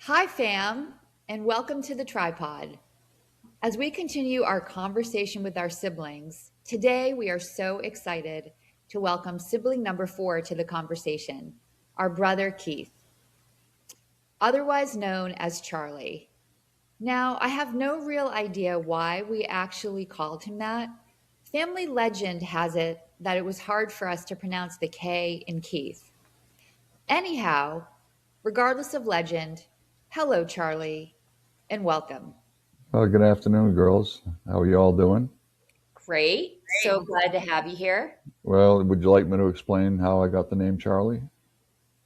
Hi, fam, and welcome to the tripod. As we continue our conversation with our siblings, today we are so excited to welcome sibling number 4 to the conversation, our brother Keith, otherwise known as Charlie. Now, I have no real idea why we actually called him that. Family legend has it that it was hard for us to pronounce the K in Keith. Anyhow, regardless of legend, hello, Charlie, and welcome. Well, good afternoon, girls. How are you all doing? Great. So glad to have you here. Well, would you like me to explain how I got the name Charlie?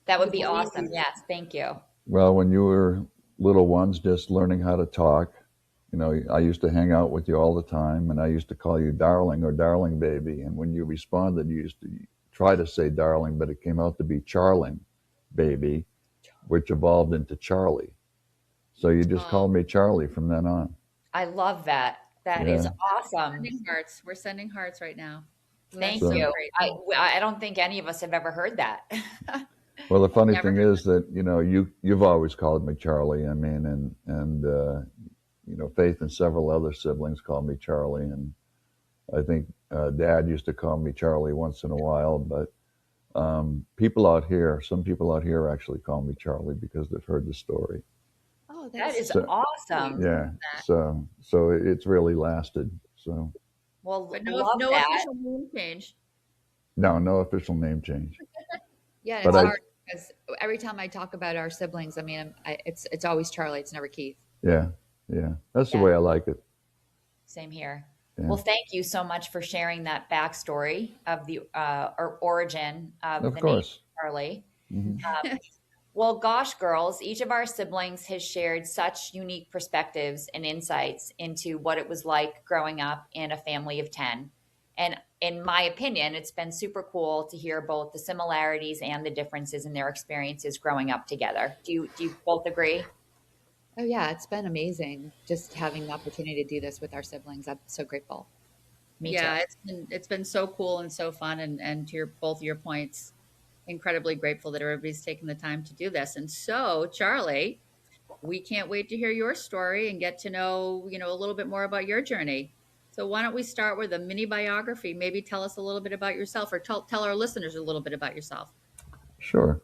That would be awesome. Yes, thank you. Well, when you were little ones just learning how to talk, I used to hang out with you all the time, and I used to call you darling or darling baby. And when you responded, you used to try to say darling, but it came out to be charling baby, which evolved into Charlie. So you just called me Charlie from then on. I love that. That is Yeah. awesome. Sending hearts. We're sending hearts right now. Thank That's so So, you. great. I don't think any of us have ever heard that. well, the funny Never thing heard is that you've always called me Charlie. I mean, and Faith and several other siblings call me Charlie, and I think Dad used to call me Charlie once in a while. But some people out here actually call me Charlie because they've heard the story. Oh, That that's is so So sweet. awesome. yeah, That. so it's really lasted. So Well, But no, love no that. official name change. no official name change. Yeah, But it's I hard because every time I talk about our siblings, it's always Charlie. It's never Keith. yeah yeah that's the Yeah, way I like it. same here. Yeah, Well, thank you so much for sharing that backstory of the or origin of of the name course. Charlie. Hmm. Well, gosh, girls, each of our siblings has shared such unique perspectives and insights into what it was like growing up in a family of 10. And in my opinion, it's been super cool to hear both the similarities and the differences in their experiences growing up together. Do you both agree? Oh yeah, it's been amazing just having the opportunity to do this with our siblings. I'm so grateful. Me too. Yeah, it's been so cool and so fun, and to your both of your points, incredibly grateful that everybody's taken the time to do this. And so, Charlie, we can't wait to hear your story and get to know, a little bit more about your journey. So why don't we start with a mini biography? Maybe tell us a little bit about yourself, or tell our listeners a little bit about yourself. Sure.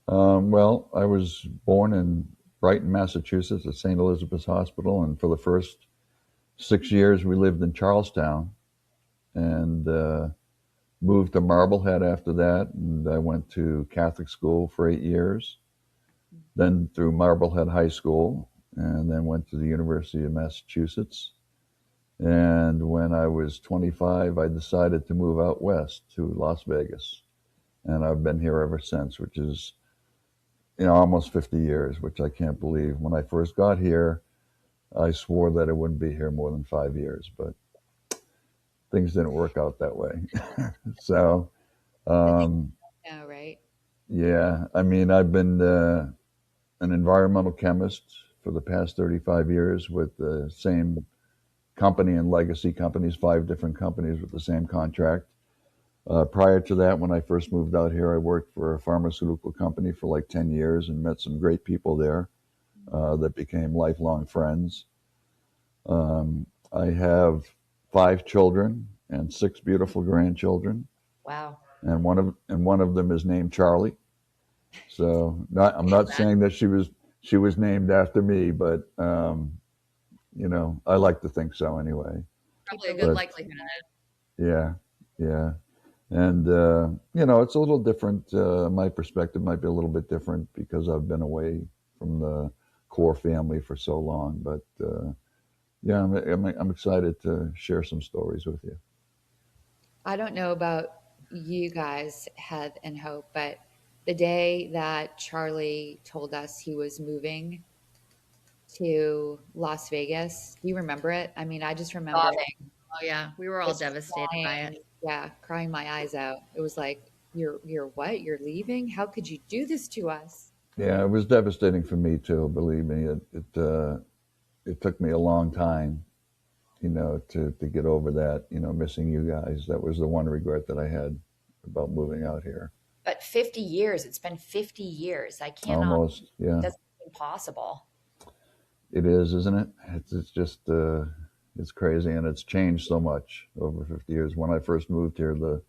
Well, I was born in Brighton, Massachusetts, at St. Elizabeth's Hospital, and for the first 6 years we lived in Charlestown, and moved to Marblehead after that, and I went to Catholic school for 8 years, then through Marblehead High School, and then went to the University of Massachusetts. And when I was 25, I decided to move out west to Las Vegas, and I've been here ever since, which is almost 50 years, which I can't believe. When I first got here, I swore that I wouldn't be here more than 5 years, but things didn't work out that way. So, I think um, no, right? yeah, I mean, I've been an environmental chemist for the past 35 years with the same company and legacy companies, 5 different companies with the same contract. Prior to that, when I first moved out here, I worked for a pharmaceutical company for like 10 years and met some great people there that became lifelong friends. I have 5 children and 6 beautiful grandchildren, Wow. and one of them is named Charlie. So I'm Love not that. saying that she was named after me, but I like to think so anyway. Keep Probably a the good But likelihood of that. yeah, yeah. And, it's a little different. My perspective might be a little bit different because I've been away from the core family for so long. But yeah, I'm excited to share some stories with you. I don't know about you guys, Heath and Hope, but the day that Charlie told us he was moving to Las Vegas, do you remember it? I mean, I just remember Sobbing. Oh yeah, we were all just devastated by it. crying, yeah, crying my eyes out. It was like, you're what? You're leaving? How could you do this to us? Yeah, it was devastating for me too. Believe me, it took me a long time, to get over that. Missing you guys. That was the one regret that I had about moving out here. But 50 years, it's been 50 years. I cannot, Almost, yeah. doesn't impossible. It is, isn't it? It's just it's crazy, and it's changed so much over 50 years. When I first moved here, the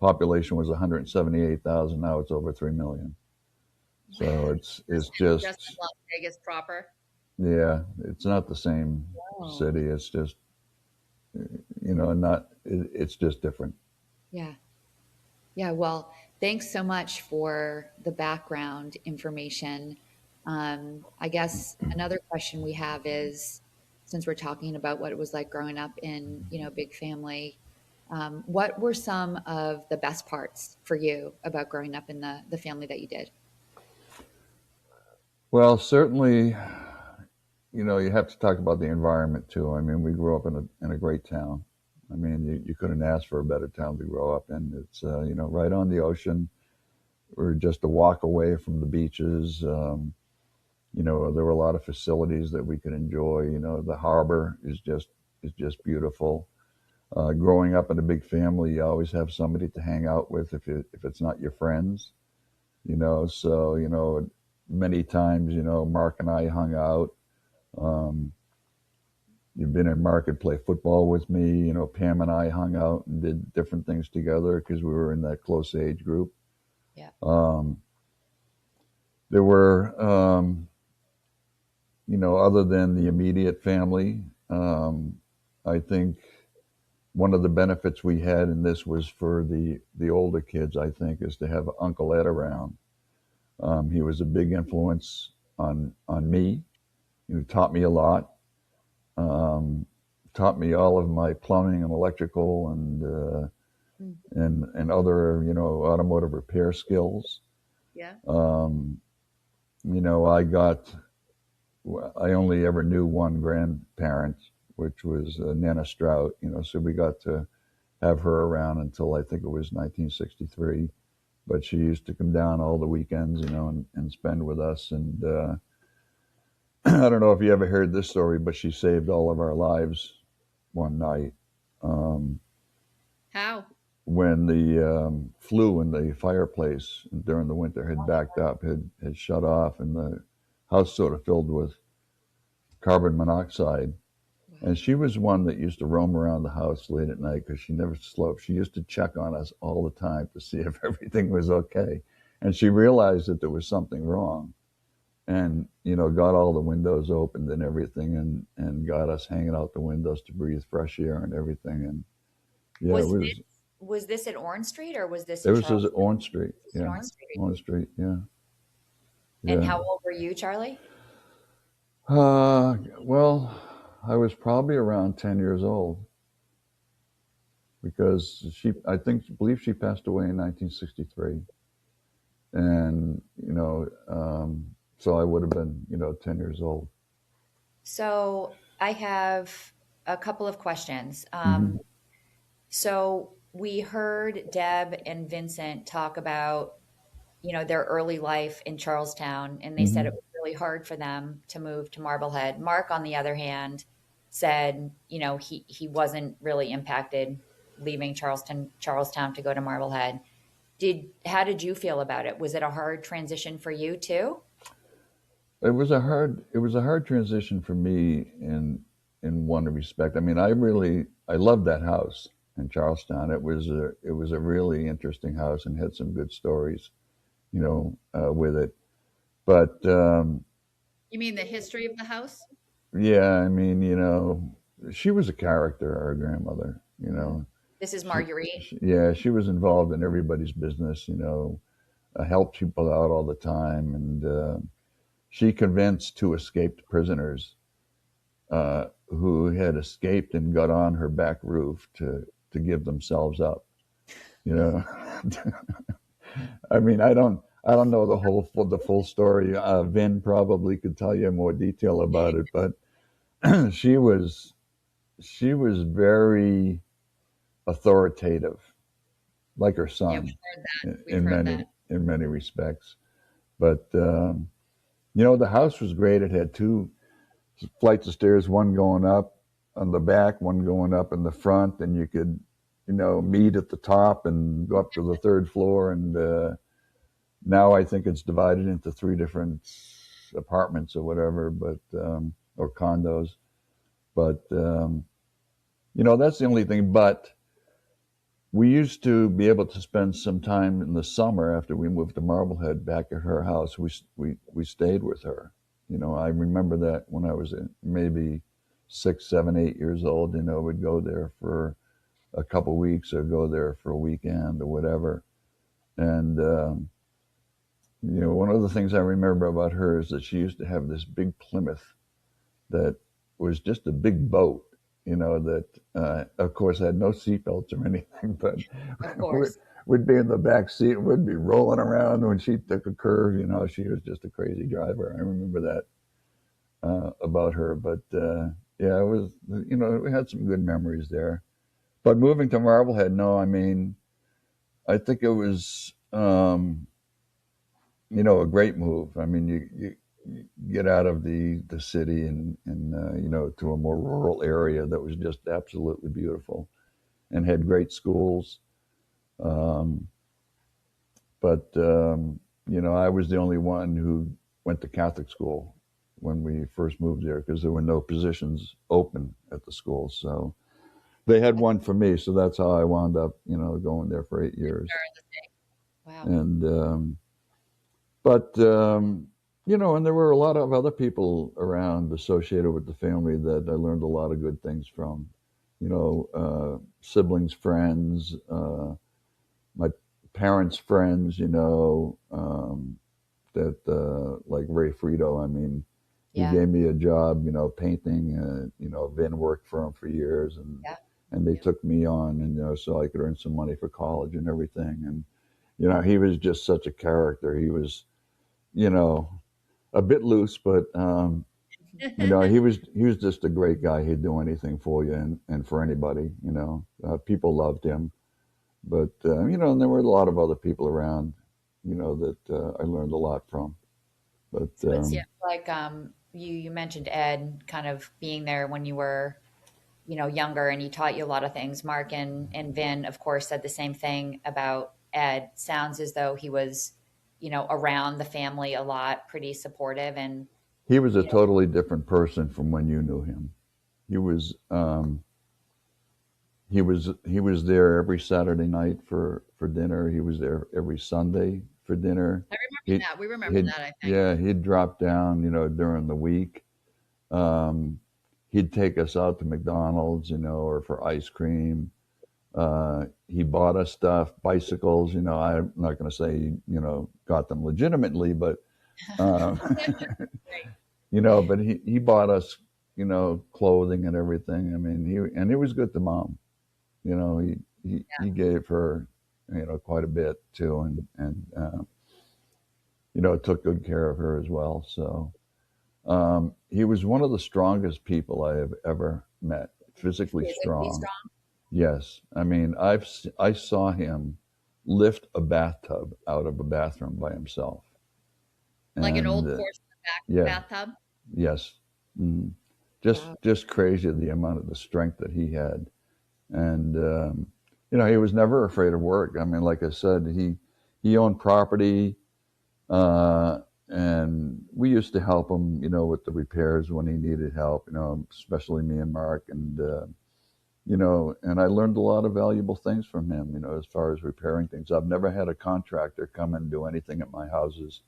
population was 178,000. Now it's over 3 million. So it's Just in just Las Vegas proper. yeah, it's not the same Wow. city. It's just not it's just different. Yeah. Yeah. Well, thanks so much for the background information. I guess another question we have is, since we're talking about what it was like growing up in, a big family, what were some of the best parts for you about growing up in the family that you did? Well, certainly, you have to talk about the environment too. I mean, we grew up in a great town. I mean, you couldn't ask for a better town to grow up in. It's right on the ocean. We're just a walk away from the beaches. There were a lot of facilities that we could enjoy. The harbor is just beautiful. Growing up in a big family, you always have somebody to hang out with if it's not your friends. So many times Mark and I hung out. Um, you've been in Mark and play football with me. Pam and I hung out and did different things together because we were in that close age group. Yeah. Um, there were, other than the immediate family, I think one of the benefits we had in this was for the older kids, I think, is to have Uncle Ed around. He was a big influence on me. He taught me a lot. Um, Taught me all of my plumbing and electrical Mm. and other automotive repair skills. Yeah. Um, I only ever knew one grandparent, which was Nana Strout. So we got to have her around until I think it was 1963. But she used to come down all the weekends, and spend with us. And I don't know if you ever heard this story, but she saved all of our lives one night. Um, How? when the flue in the fireplace during the winter had backed up, had shut off, and the house sort of filled with carbon monoxide. Wow. And she was one that used to roam around the house late at night because she never slept. She used to check on us all the time to see if everything was okay. And she realized that there was something wrong, and got all the windows opened and everything, and got us hanging out the windows to breathe fresh air and everything. And yeah, Was this at Orange Street or was this it in was Charles? just Orange Street. In Yeah, Orange Street. Orange Street. Yeah, And yeah. how old were you, Charlie? Well, I was probably around 10 years old because believe she passed away in 1963. And, so I would have been, 10 years old. So I have a couple of questions. Hmm. So we heard Deb and Vincent talk about, their early life in Charlestown, and they said Hmm. it was really hard for them to move to Marblehead. Mark, on the other hand, said, he wasn't really impacted leaving Charlestown to go to Marblehead. How did you feel about it? Was it a hard transition for you too? It was a hard transition for me in one respect. I mean, I loved that house in Charlestown. It was a really interesting house and had some good stories, with it. But You mean the history of the house? yeah, I mean, she was a character, our grandmother. This is She, Marguerite. yeah, she was involved in everybody's business. Helped people out all the time, and she convinced two escaped prisoners who had escaped and got on her back roof to give themselves up. You know, I mean, I don't know the full story. Vin probably could tell you more detail about it, but she was she was very authoritative, like her Yeah, son, we've heard that. in, We've in heard many that. in many respects. But the house was great. It had two flights of stairs, one going up on the back, one going up in the front, and you could, meet at the top and go up to the third floor. And now I think it's divided into three different apartments or whatever, but or condos. But that's the only thing. But we used to be able to spend some time in the summer after we moved to Marblehead back at her house. We stayed with her. I remember that when I was maybe 6, 7, 8 years old. We'd go there for a couple weeks or go there for a weekend or whatever. And one of the things I remember about her is that she used to have this big Plymouth that was just a big boat, that of course had no seatbelts or anything, but Of course. we'd be in the back seat, we'd be rolling around when she took a curve. She was just a crazy driver. I remember that about her. But yeah, it was, we had some good memories there. But moving to Marblehead, no, I mean, I think it was, a great move. I mean, you get out of the city and to a more rural area that was just absolutely beautiful and had great schools. But I was the only one who went to Catholic school when we first moved there because there were no positions open at the school. So they had one for me. So that's how I wound up, going there for 8 years. Wow. And, but, and there were a lot of other people around associated with the family that I learned a lot of good things from, siblings, friends, my parents' friends, that, like Ray Frito, I mean, he Yeah. gave me a job, painting, Vin worked for him for years and they took me on and, so I could earn some money for college and everything. And, he was just such a character. He was, a bit loose, but, he was just a great guy. He'd do anything for you and for anybody, people loved him. But, and there were a lot of other people around, that I learned a lot from. But So it's like you mentioned Ed kind of being there when you were, younger, and he taught you a lot of things. Mark and Vin, of course, said the same thing about Ed. Sounds as though he was, around the family a lot, pretty supportive. And he was a totally different person from when you knew him. He was there every Saturday night for dinner. He was there every Sunday for dinner. I remember that. We remember that, I think. Yeah, he'd drop down, during the week. He'd take us out to McDonald's, or for ice cream. He bought us stuff, bicycles. I'm not going to say he, got them legitimately, but but he bought us, clothing and everything. I mean, he was good to Mom. He gave her, quite a bit too, and took good care of her as well. So he was one of the strongest people I have ever met, physically strong. Yes, I mean, I saw him lift a bathtub out of a bathroom by himself. Like an old porcelain bathtub? Yes. Mm. Just crazy the amount of the strength that he had. And, he was never afraid of work. I mean, like I said, he owned property, and we used to help him, with the repairs when he needed help, especially me and Mark. And, and I learned a lot of valuable things from him, as far as repairing things. I've never had a contractor come and do anything at my houses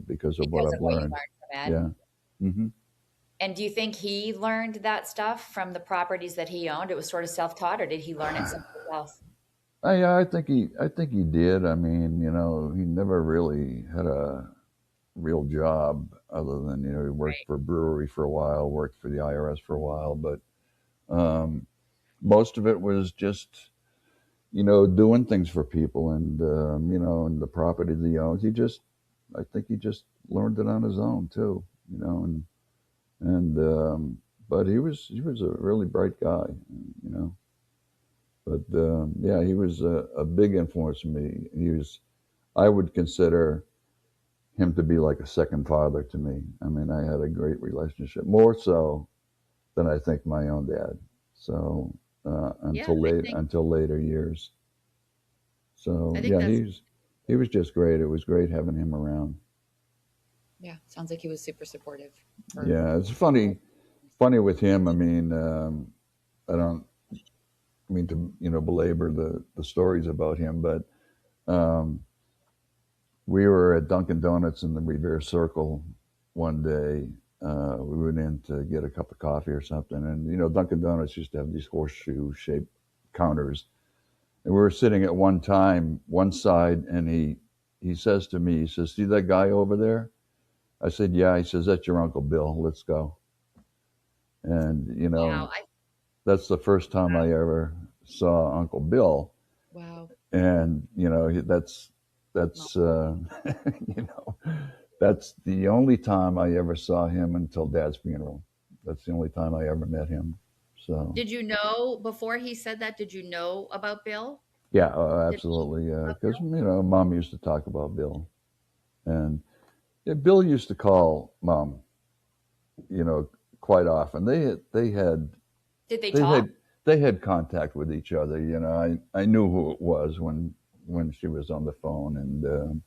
because of what I've learned. Yeah. Mm-hmm. And do you think he learned that stuff from the properties that he owned? It was sort of self-taught, or did he learn it someplace else? I think he did. I mean, he never really had a real job other than, he worked for a brewery for a while, worked for the IRS for a while, but most of it was just, doing things for people and, and the property that he owns. I think he just learned it on his own too, but he was a really bright guy, but yeah, he was a big influence on me. I would consider him to be like a second father to me. I mean, I had a great relationship, more so than I think my own dad. So until later years. So yeah, he was just great. It was great having him around. Yeah, sounds like he was super supportive. For Yeah, it's funny with him. I mean, I don't mean to belabor the stories about him, but um, we were at Dunkin' Donuts in the Revere Circle one day. We went in to get a cup of coffee or something, and Dunkin' Donuts used to have these horseshoe shaped counters, and we were sitting at one side, and he says to me, he says, "See that guy over there?" I said, "Yeah." He says, "That's your Uncle Bill. Let's go." And Wow. that's the first time I ever saw Uncle Bill, wow. and that's you know that's the only time I ever saw him until Dad's funeral. That's the only time I ever met him. So Did you know before he said that? Did you know about Bill? yeah, Did absolutely, because Mom used to talk about Bill, and yeah, Bill used to call Mom, you know, quite often. Did they They talk? had they had contact with each other. I knew who it was when she was on the phone, and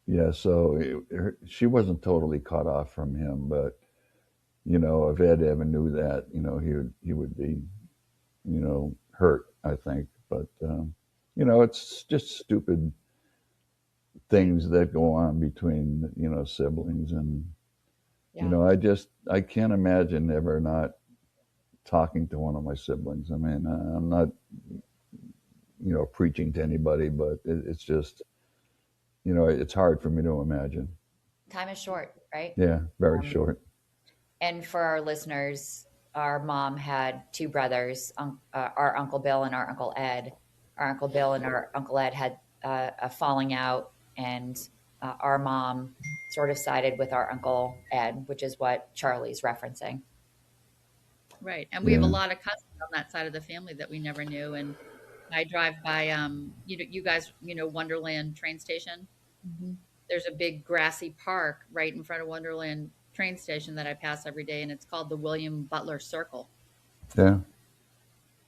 yeah, so she wasn't totally cut off from him. But if Ed ever knew that, he would be hurt. I think, but it's just stupid things that go on between siblings, and Yeah. I can't imagine ever not talking to one of my siblings. I mean, I'm not preaching to anybody, but it's just, it's hard for me to imagine. Time is short, right? Yeah, very Um, short. and for our listeners, our mom had two brothers, our Uncle Bill and our Uncle Ed. Our Uncle Bill and our Uncle Ed had a falling out, and our mom sort of sided with our Uncle Ed, which is what Charlie's referencing. Right. And we have a Yeah, lot of cousins on that side of the family that we never knew. And I drive by, you guys, Wonderland train station. Hmm. There's a big grassy park right in front of Wonderland train station that I pass every day, and it's called the William Butler Circle. yeah,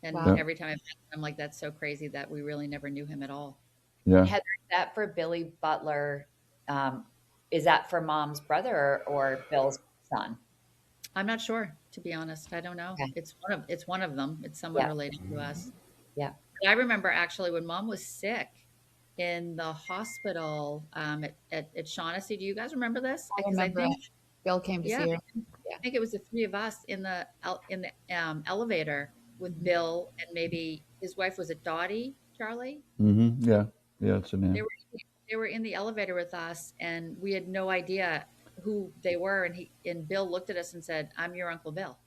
And yeah, Wow. every time I pass it, I'm like, that's so crazy that we really never knew him at all. And yeah. Heather, is that for Billy Butler? Um, is that for mom's brother or Bill's son? I'm not sure, to be honest. I don't know. Okay. It's one of them. It's someone Yeah. related to us. Yeah. But I remember actually when mom was sick in the hospital at Shaughnessy. Do you guys remember this? I Because I remember think, Bill came to yeah, see her. I Yeah. think it was the three of us in the elevator with Hmm. Bill and maybe his wife. Was it Dottie, Charlie? Yeah, yeah. It's a They name. were they were in the elevator with us, and we had no idea who they were. And Bill looked at us and said, "I'm your Uncle Bill."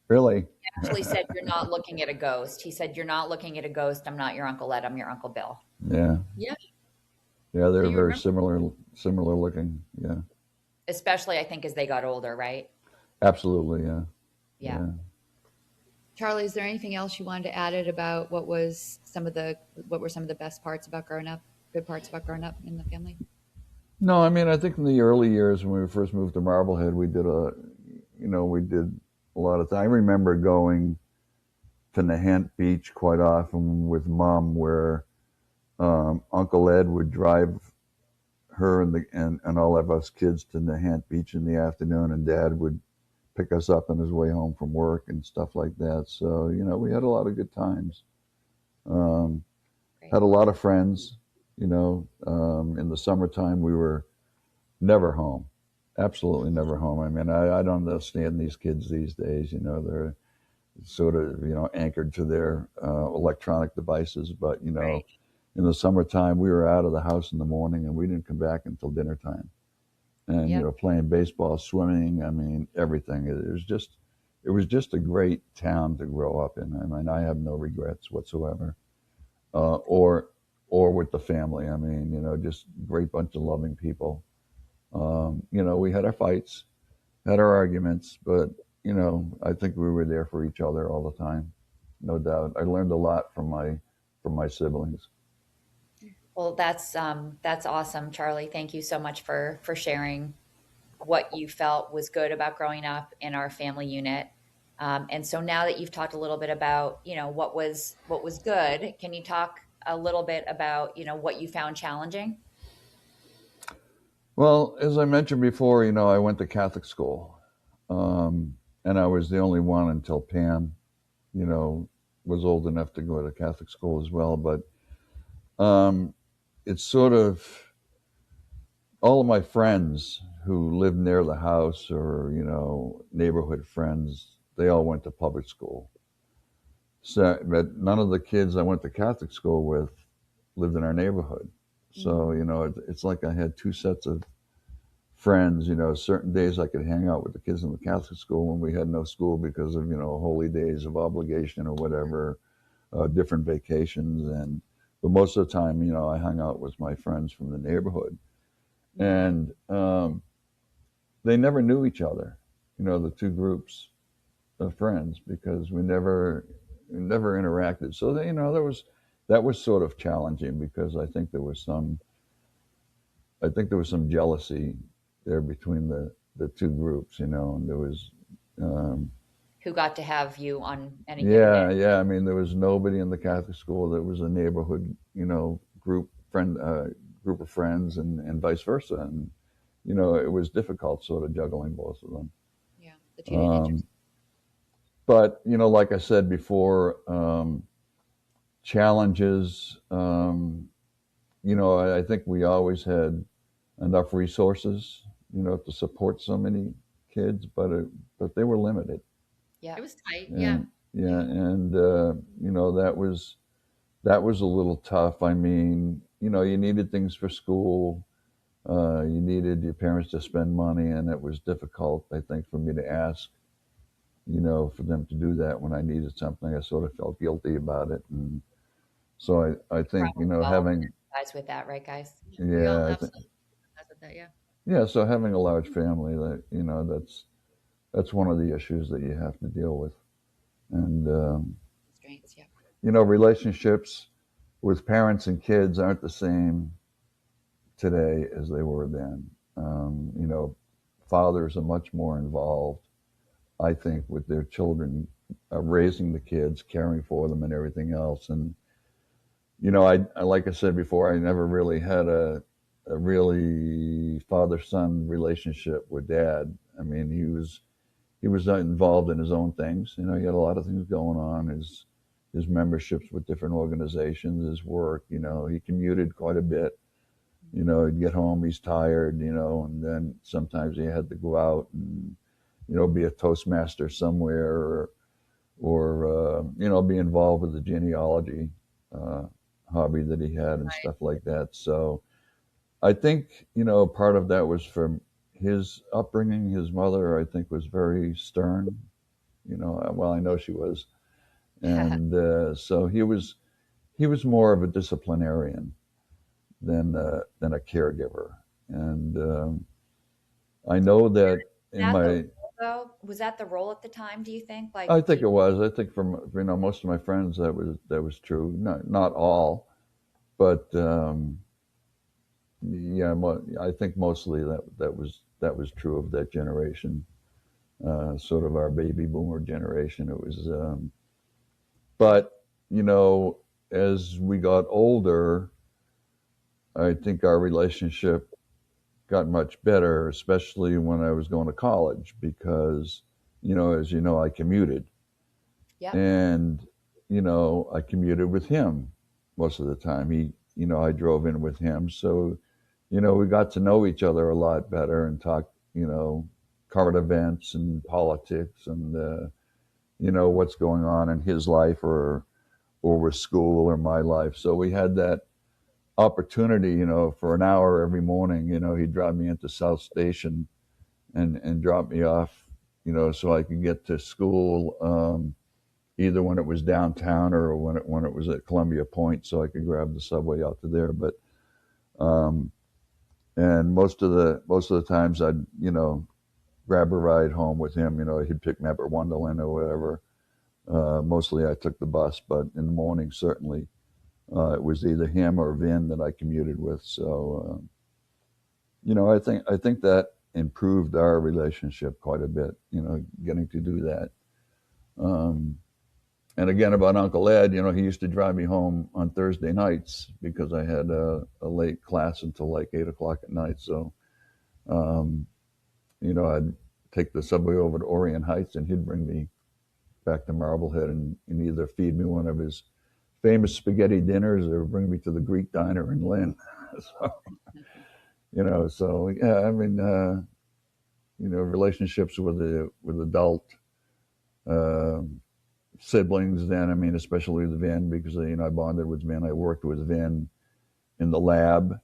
Really? Actually said you're not looking at a ghost. He said you're not looking at a ghost. I'm not your Uncle Ed. I'm your Uncle Bill. Yeah, Yeah. yeah. So They're you very remember? similar looking. Yeah, Especially, I think, as they got older, right? absolutely. Yeah, Yeah. yeah. Charlie, is there anything else you wanted to add it about what were some of the best parts about growing up, good parts about growing up in the family? No, I mean, I think in the early years when we first moved to Marblehead, we did a lot of. I remember going to Nahant Beach quite often with Mom, where Uncle Ed would drive her and all of us kids to Nahant Beach in the afternoon, and Dad would pick us up on his way home from work and stuff like that. So we had a lot of good times. Um, Great. had a lot of friends. In the summertime we were never home, absolutely never home. I mean, I don't understand these kids these days. They're sort of anchored to their electronic devices, but Right. in the summertime we were out of the house in the morning and we didn't come back until dinner time, and Yep. playing baseball, swimming, I mean everything. It was just a great town to grow up in. I mean, I have no regrets whatsoever, or with the family. I mean, just great bunch of loving people. We had our fights, had our arguments, but I think we were there for each other all the time, no doubt. I learned a lot from my siblings. Well, that's awesome, Charlie. Thank you so much for sharing what you felt was good about growing up in our family unit. And so now that you've talked a little bit about what was good, can you talk a little bit about what you found challenging? Well, as I mentioned before, I went to Catholic school, and I was the only one until Pam, you know, was old enough to go to Catholic school as well. But um, it's sort of all of my friends who lived near the house or, neighborhood friends, they all went to public school. So, but none of the kids I went to Catholic school with lived in our neighborhood. So, Mm. it's like I had two sets of friends. Certain days I could hang out with the kids in the Catholic school when we had no school because of, holy days of obligation or whatever, different vacations. But most of the time, I hung out with my friends from the neighborhood. Mhm. And they never knew each other, the two groups of friends, because we never interacted. So that was sort of challenging because I think there was some jealousy there between the two groups, and there was um, Who got to have you on any given day? yeah. I mean, there was nobody in the Catholic school that was a neighborhood, group of friends, and vice versa, and it was difficult sort of juggling both of them. Yeah, the two teenagers. Um, but like I said before, challenges. I think we always had enough resources, to support so many kids, but they were limited. Yeah. It was tight. Yeah. And yeah, Yeah. and that was a little tough. I mean, you needed things for school. You needed your parents to spend money, and it was difficult, I think, for me to ask, for them to do that when I needed something. I sort of felt guilty about it, and so I think, Probably all having guys with that, right, guys? We all yeah, I think absolutely sympathize with that. Yeah. yeah. So having a large family, that that's one of the issues that you have to deal with, and Constraints. Yeah. relationships with parents and kids aren't the same today as they were then. Fathers are much more involved, I think, with their children, raising the kids, caring for them, and everything else. And I like I said before, I never really had a really father son relationship with dad. I mean, he was involved in his own things. He had a lot of things going on. His memberships with different organizations, his work. He commuted quite a bit. He'd get home, he's tired. And then sometimes he had to go out and be a toastmaster somewhere, or be involved with the genealogy uh, hobby that he had and stuff like that. So I think part of that was from his upbringing. His mother, I think, was very stern. Well, I know she was, and so he was more of a disciplinarian than a caregiver. And I know that in That the my, role, though? Was that the role at the time, do you think? I Like, think it was. I think from most of my friends that was true. Not all, but yeah, I think mostly that was true of that generation, sort of our baby boomer generation. It was, but as we got older, I think our relationship got much better, especially when I was going to college, because as I commuted, yep. and I commuted with him most of the time. I drove in with him, so we got to know each other a lot better and talk, current events and politics, and what's going on in his life, or with school or my life. So we had that opportunity, for an hour every morning. He'd drive me into South Station and drop me off, so I could get to school, either when it was downtown or when it was at Columbia Point, so I could grab the subway out to there. But um, and most of the times I'd grab a ride home with him. He'd pick me up at Wonderland or whatever. Mostly I took the bus, but in the morning certainly it was either him or Vin that I commuted with. So I think that improved our relationship quite a bit. Getting to do that. Um, and again, about Uncle Ed, he used to drive me home on Thursday nights because I had a late class until like 8 o'clock at night. So Um, I'd take the subway over to Orient Heights, and he'd bring me back to Marblehead, and either feed me one of his famous spaghetti dinners or bring me to the Greek diner in Lynn. So, so yeah, I mean, relationships with adult uh, siblings. Then, I mean, especially with Vin, because I bonded with Vin. I worked with Vin in the lab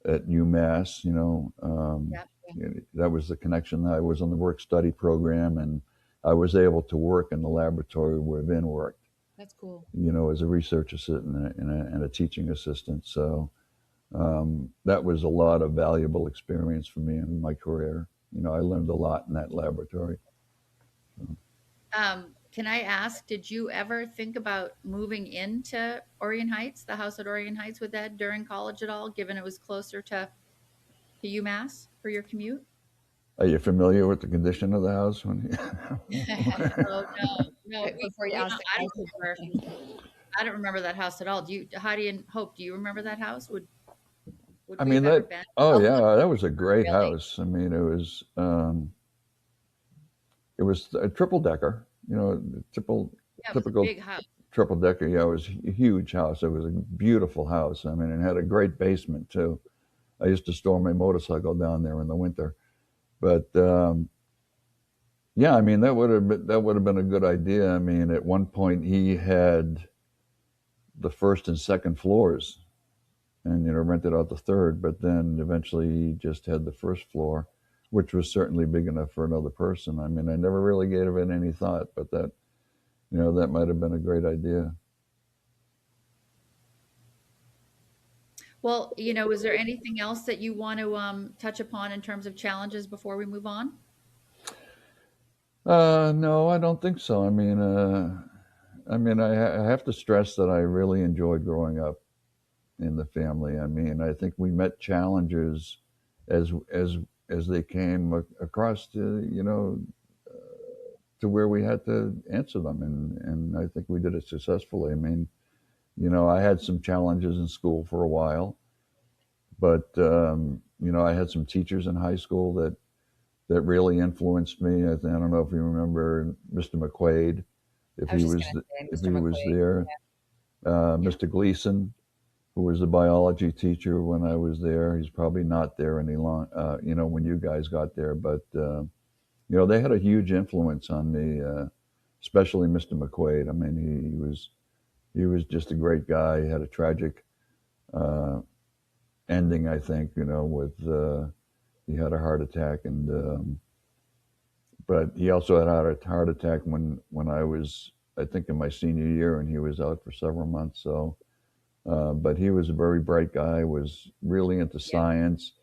at UMass. Yeah. That was the connection. I was on the work study program, and I was able to work in the laboratory where Vin worked. That's cool. As a research assistant and a teaching assistant. So that was a lot of valuable experience for me in my career. I learned a lot in that laboratory. Can I ask, did you ever think about moving into Orient Heights, the house at Orient Heights with Ed during college at all, given it was closer to UMass for your commute? Are you familiar with the condition of the house? Oh, no, Before you ask the I don't question. remember. I don't remember that house at all. Do you, Heidi and Hope? Do you remember that house? Would I we have mean ever that. been? Oh A yeah, little, that was a great really. house. I mean, it was a triple decker. Yeah, it was a Typical big house. triple decker. Yeah, it was a huge house. It was a beautiful house. I mean, it had a great basement too. I used to store my motorcycle down there in the winter. But yeah, I mean that would have been a good idea. I mean, at one point he had the first and second floors, and rented out the third. But then eventually he just had the first floor, which was certainly big enough for another person. I mean, I never really gave it any thought, but that might have been a great idea. Well, is there anything else that you want to touch upon in terms of challenges before we move on? No, I don't think so. I have to stress that I really enjoyed growing up in the family. I mean, I think we met challenges as as as they came across to where we had to answer them, and I think we did it successfully. I mean, I had some challenges in school for a while, but I had some teachers in high school that really influenced me. I don't know if you remember Mr. McQuaid, if I was he just was going to say, if Mr. he was McQuaid. there, Yeah. Mr. Gleason, who was the biology teacher when I was there. He's probably not there any long, when you guys got there, but they had a huge influence on me, especially Mr. McQuaid. I mean, he was just a great guy. He had a tragic uh, ending, I think, with he had a heart attack, and but he also had a heart attack when I was, I think, in my senior year, and he was out for several months. So, but he was a very bright guy. Was really into Yeah. science.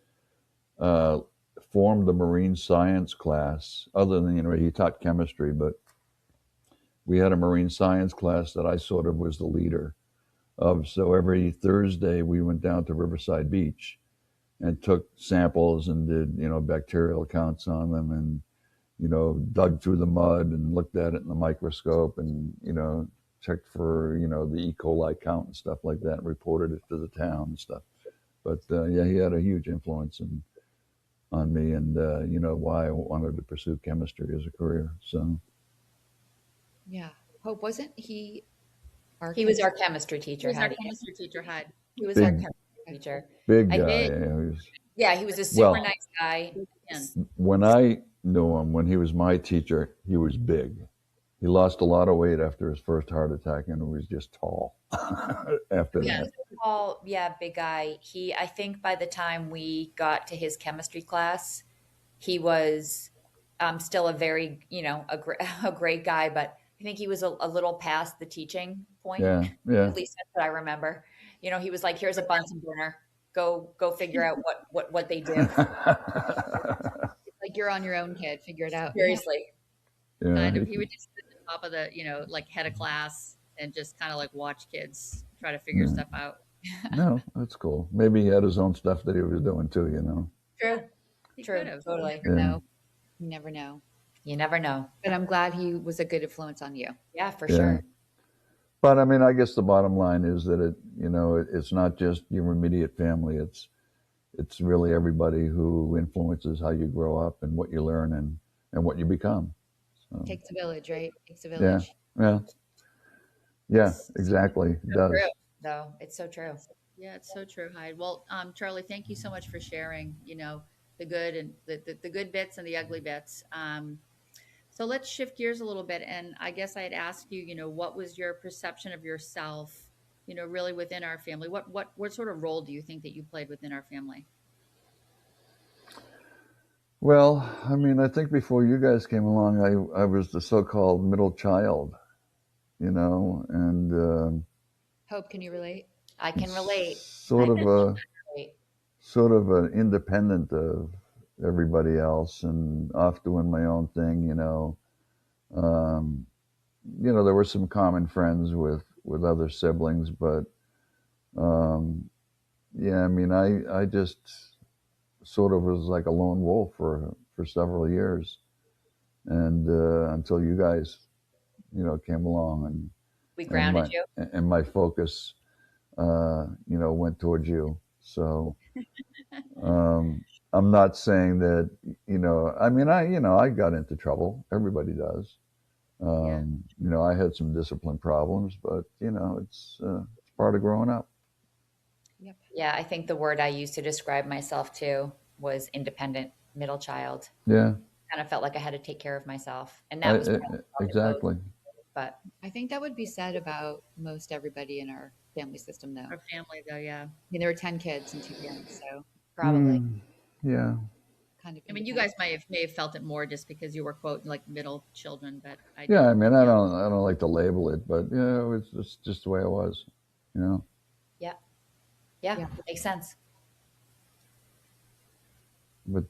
Uh, Formed the marine science class. Other than he taught chemistry, but we had a marine science class that I sort of was the leader of. So every Thursday we went down to Riverside Beach and took samples and did bacterial counts on them, and dug through the mud and looked at it in the microscope, and checked for the E. coli count and stuff like that, and reported it to the town and stuff. But yeah, he had a huge influence on me, and why I wanted to pursue chemistry as a career. So Yeah. Hope, wasn't he our He was our chemistry? chemistry He teacher, was our Heidi. chemistry teacher, Heidi. He was our big, chemistry teacher. big I guy. did. Yeah, Yeah, he was a super well, nice guy. Again. when I knew him, when he was my teacher, he was big. He lost a lot of weight after his first heart attack, and was just tall after He Yeah. that. was a tall, yeah, big guy. I think by the time we got to his chemistry class, he was still a very, a great guy, but I think he was a little past the teaching point. Yeah, yeah. At least that's what I remember. He was like, "Here's a Bunsen burner. Go figure out what they do." Like, you're on your own, kid. Figure it out. Seriously. Yeah, Kind of. He would just sit at the top of the, like head of class and just kind of like watch kids try to figure yeah. stuff out. No, that's cool. Maybe he had his own stuff that he was doing too. True. He True. could have. Totally. You never Yeah, know. You never know. You never know. But I'm glad he was a good influence on you. Yeah, for yeah. sure. But I mean, I guess the bottom line is that it's not just your immediate family. it's really everybody who influences how you grow up and what you learn and what you become. So, Takes a village, right? Takes a yeah, village. yeah, yeah, It's exactly. It so true, does. though. It's so true. Yeah, it's so true, Hyde. Well, Charlie, thank you so much for sharing, the good and the good bits and the ugly bits. So let's shift gears a little bit. And I guess I'd ask you, what was your perception of yourself, really within our family? What sort of role do you think that you played within our family? Well, I mean, I think before you guys came along, I was the so-called middle child, and Hope, can you relate? I can relate. sort I of can a relate. sort of an independent of everybody else, and off doing my own thing. Um, there were some common friends with other siblings, but um, yeah, I mean, I just sort of was like a lone wolf for several years, and until you guys, came along, We and grounded my you. and my focus, went towards you. So um, I'm not saying that, I mean, I got into trouble. Everybody does. Yeah. I had some discipline problems, but it's part of growing up. Yep. Yeah, I think the word I used to describe myself too was independent middle child. Yeah, Kind of felt like I had to take care of myself, and I, that was I, part of self-imposed. exactly. But I think that would be said about most everybody in our family system, though. Our family, though, yeah. I mean, there were 10 kids and two parents, so probably, Mm, yeah, kind of I mean, you independent. guys may have felt it more just because you were quote like middle children, but I yeah. don't. I mean, I don't like to label it, but yeah, it was just the way it was. You know, yeah, yeah, Yeah. makes sense. but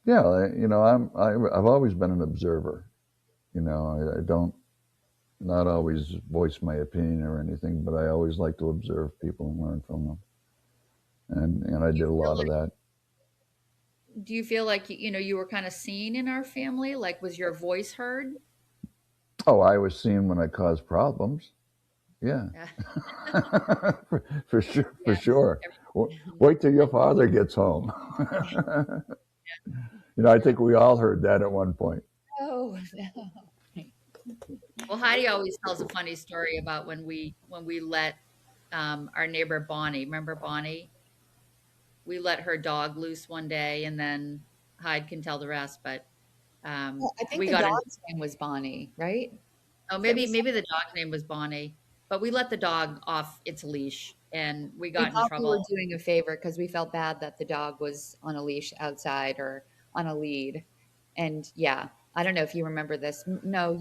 yeah, I've always been an observer. I don't not always voice my opinion or anything, but I always like to observe people and learn from them, and I Do did you a feel lot of like that. you were kind of seen in our family? Like, was your voice heard? Oh, I was seen when I caused problems. Yeah, Yeah. for sure, for Yes. sure. Wait till your father gets home. I think we all heard that at one point. Oh, no. Well, Heidi always tells a funny story about when we let our neighbor Bonnie. Remember Bonnie? We let her dog loose one day, and then Hyde can tell the rest. But Well, I think we the got in. dog's name was Bonnie, right? Oh, That maybe we said maybe the dog's name was Bonnie, but we let the dog off its leash, and we we got in thought we were trouble. doing a favor because we felt bad that the dog was on a leash outside or on a lead. And yeah, I don't know if you remember this. No,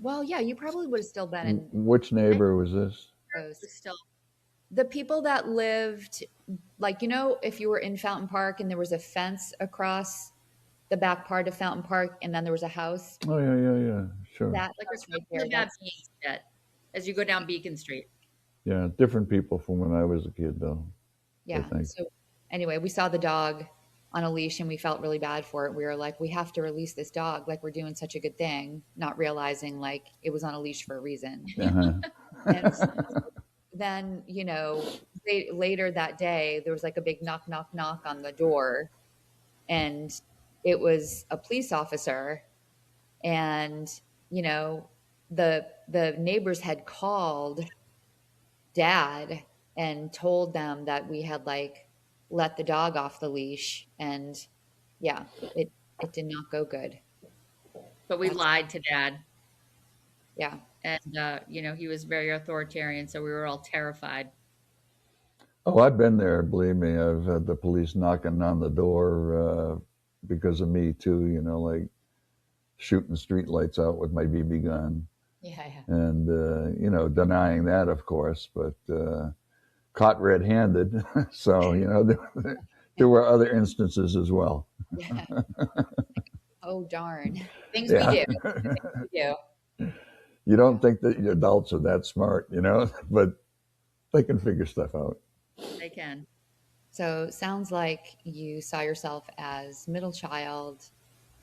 well, yeah, you probably would have still been in Which I neighbor was this? those. was still The people that lived, like, if you were in Fountain Park and there was a fence across the back part of Fountain Park and then there was a house, Oh yeah, yeah, yeah. Sure. that like house right across there, the bad that's, beans bit as you go down Beacon Street. Yeah, different people from when I was a kid, though. I yeah. think. So anyway, we saw the dog on a leash and we felt really bad for it. We were like, we have to release this dog. Like, we're doing such a good thing, not realizing like it was on a leash for a reason. And Uh-huh. then, later that day, there was like a big knock, knock, knock on the door, and it was a police officer. And, you know, the neighbors had called dad and told them that we had like let the dog off the leash, and yeah, it did not go good. But we That's lied to Dad, yeah. and he was very authoritarian, so we were all terrified. Oh, I've been there. Believe me, I've had the police knocking on the door because of me too. Like shooting street lights out with my BB gun, Yeah, yeah. and denying that, of course, but caught red-handed. So there were other instances as well. Yeah. Oh darn. Things we Yeah. do. We do. You Yeah. don't think that adults are that smart, but they can figure stuff out. They can. So sounds like you saw yourself as middle child,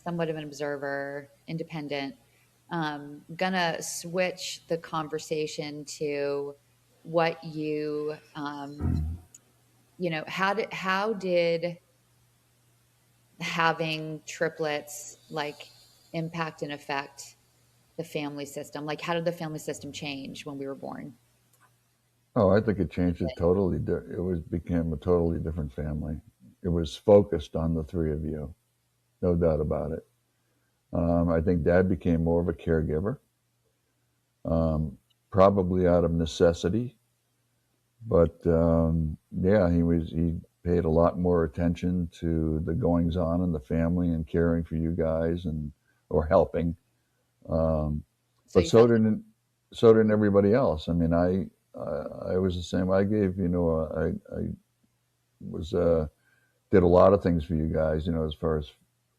somewhat of an observer, independent. Gonna switch the conversation to what you how did having triplets like impact and affect the family system? Like, how did the family system change when we were born? Oh, I think it changed it totally. It was became a totally different family. It was focused on the three of you, no doubt about it. I think Dad became more of a caregiver, um, probably out of necessity. But yeah, he paid a lot more attention to the goings on in the family and caring for you guys and or helping. Um, So but you felt so did everybody else. I mean, I was the same. I gave I was did a lot of things for you guys. As far as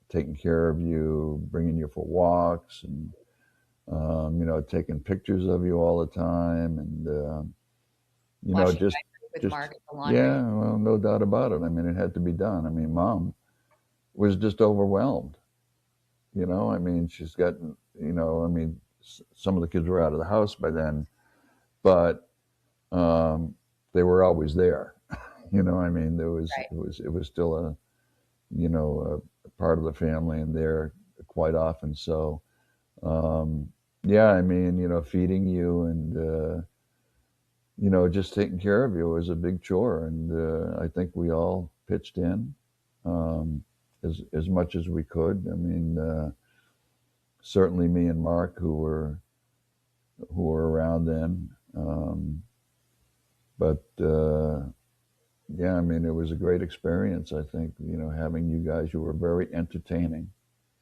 taking care of you, bringing you for walks, and taking pictures of you all the time, and Washing just diapers with just Mark at the yeah, laundry. well, no doubt about it. I mean, it had to be done. I mean, Mom was just overwhelmed. I mean, she's got I mean, some of the kids were out of the house by then, but um, they were always there. I mean, Right. it was still a part of the family and there quite often. So yeah, I mean, feeding you and just taking care of you was a big chore, and I think we all pitched in um, as much as we could. I mean, certainly me and Mark, who were around then, but yeah, I mean, it was a great experience. I think having you guys, you were very entertaining.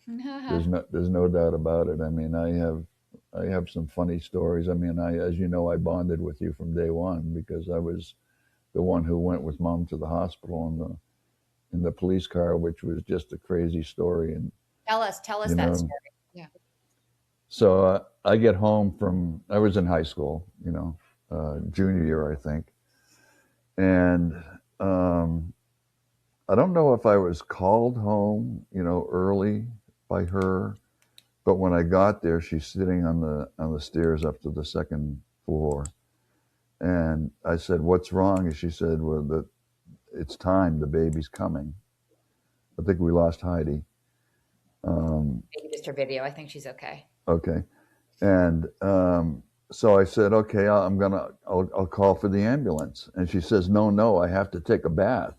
There's no doubt about it. I mean, I have some funny stories. I mean, as you know, I bonded with you from day one because I was the one who went with Mom to the hospital in the police car, which was just a crazy story. And Tell us you that know, story. yeah. so I get home I was in high school, junior year, I think, and um, I don't know if I was called home, early by her. But when I got there, she's sitting on the stairs up to the second floor, and I said, "What's wrong?" And she said, "Well, it's time. The baby's coming." I think we lost Heidi. Um, Maybe just her video. I think she's okay. okay, and so I said, "Okay, I'll call for the ambulance." And she says, "No, no, I have to take a bath."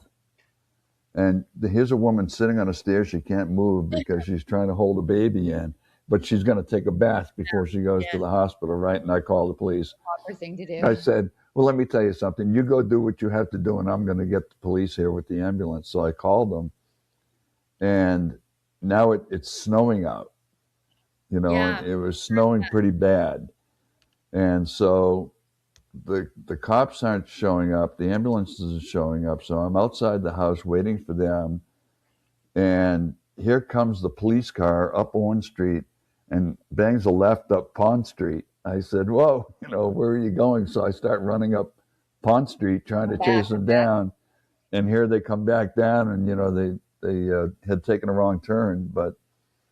And here's a woman sitting on a stair. She can't move because she's trying to hold a baby in, but she's going to take a bath before she goes to Yeah. the hospital, right? And I call the police. Proper thing to I do. said, well, let me tell you something. You go do what you have to do, and I'm going to get the police here with the ambulance. So I called them, and now it's snowing out, and Yeah. it was snowing pretty bad. And so the cops aren't showing up, the ambulances are showing up. So I'm outside the house waiting for them, and here comes the police car up Orange Street and bangs a left up Pond Street. I said, "Whoa, where are you going?" So I start running up Pond Street trying to Back, chase them back. down, and here they come back down, and they had taken a wrong turn. But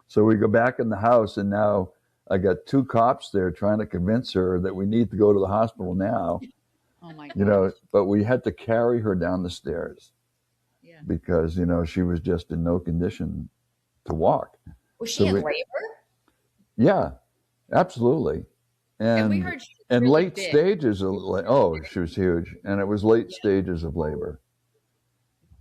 so we go back in the house, and now I got two cops there trying to convince her that we need to go to the hospital now. Oh my gosh. But we had to carry her down the stairs Yeah. because she was just in no condition to walk. Was So she in we, labor? yeah, absolutely. And we And heard she was and really late big. stages of she was huge, and it was late stages of labor.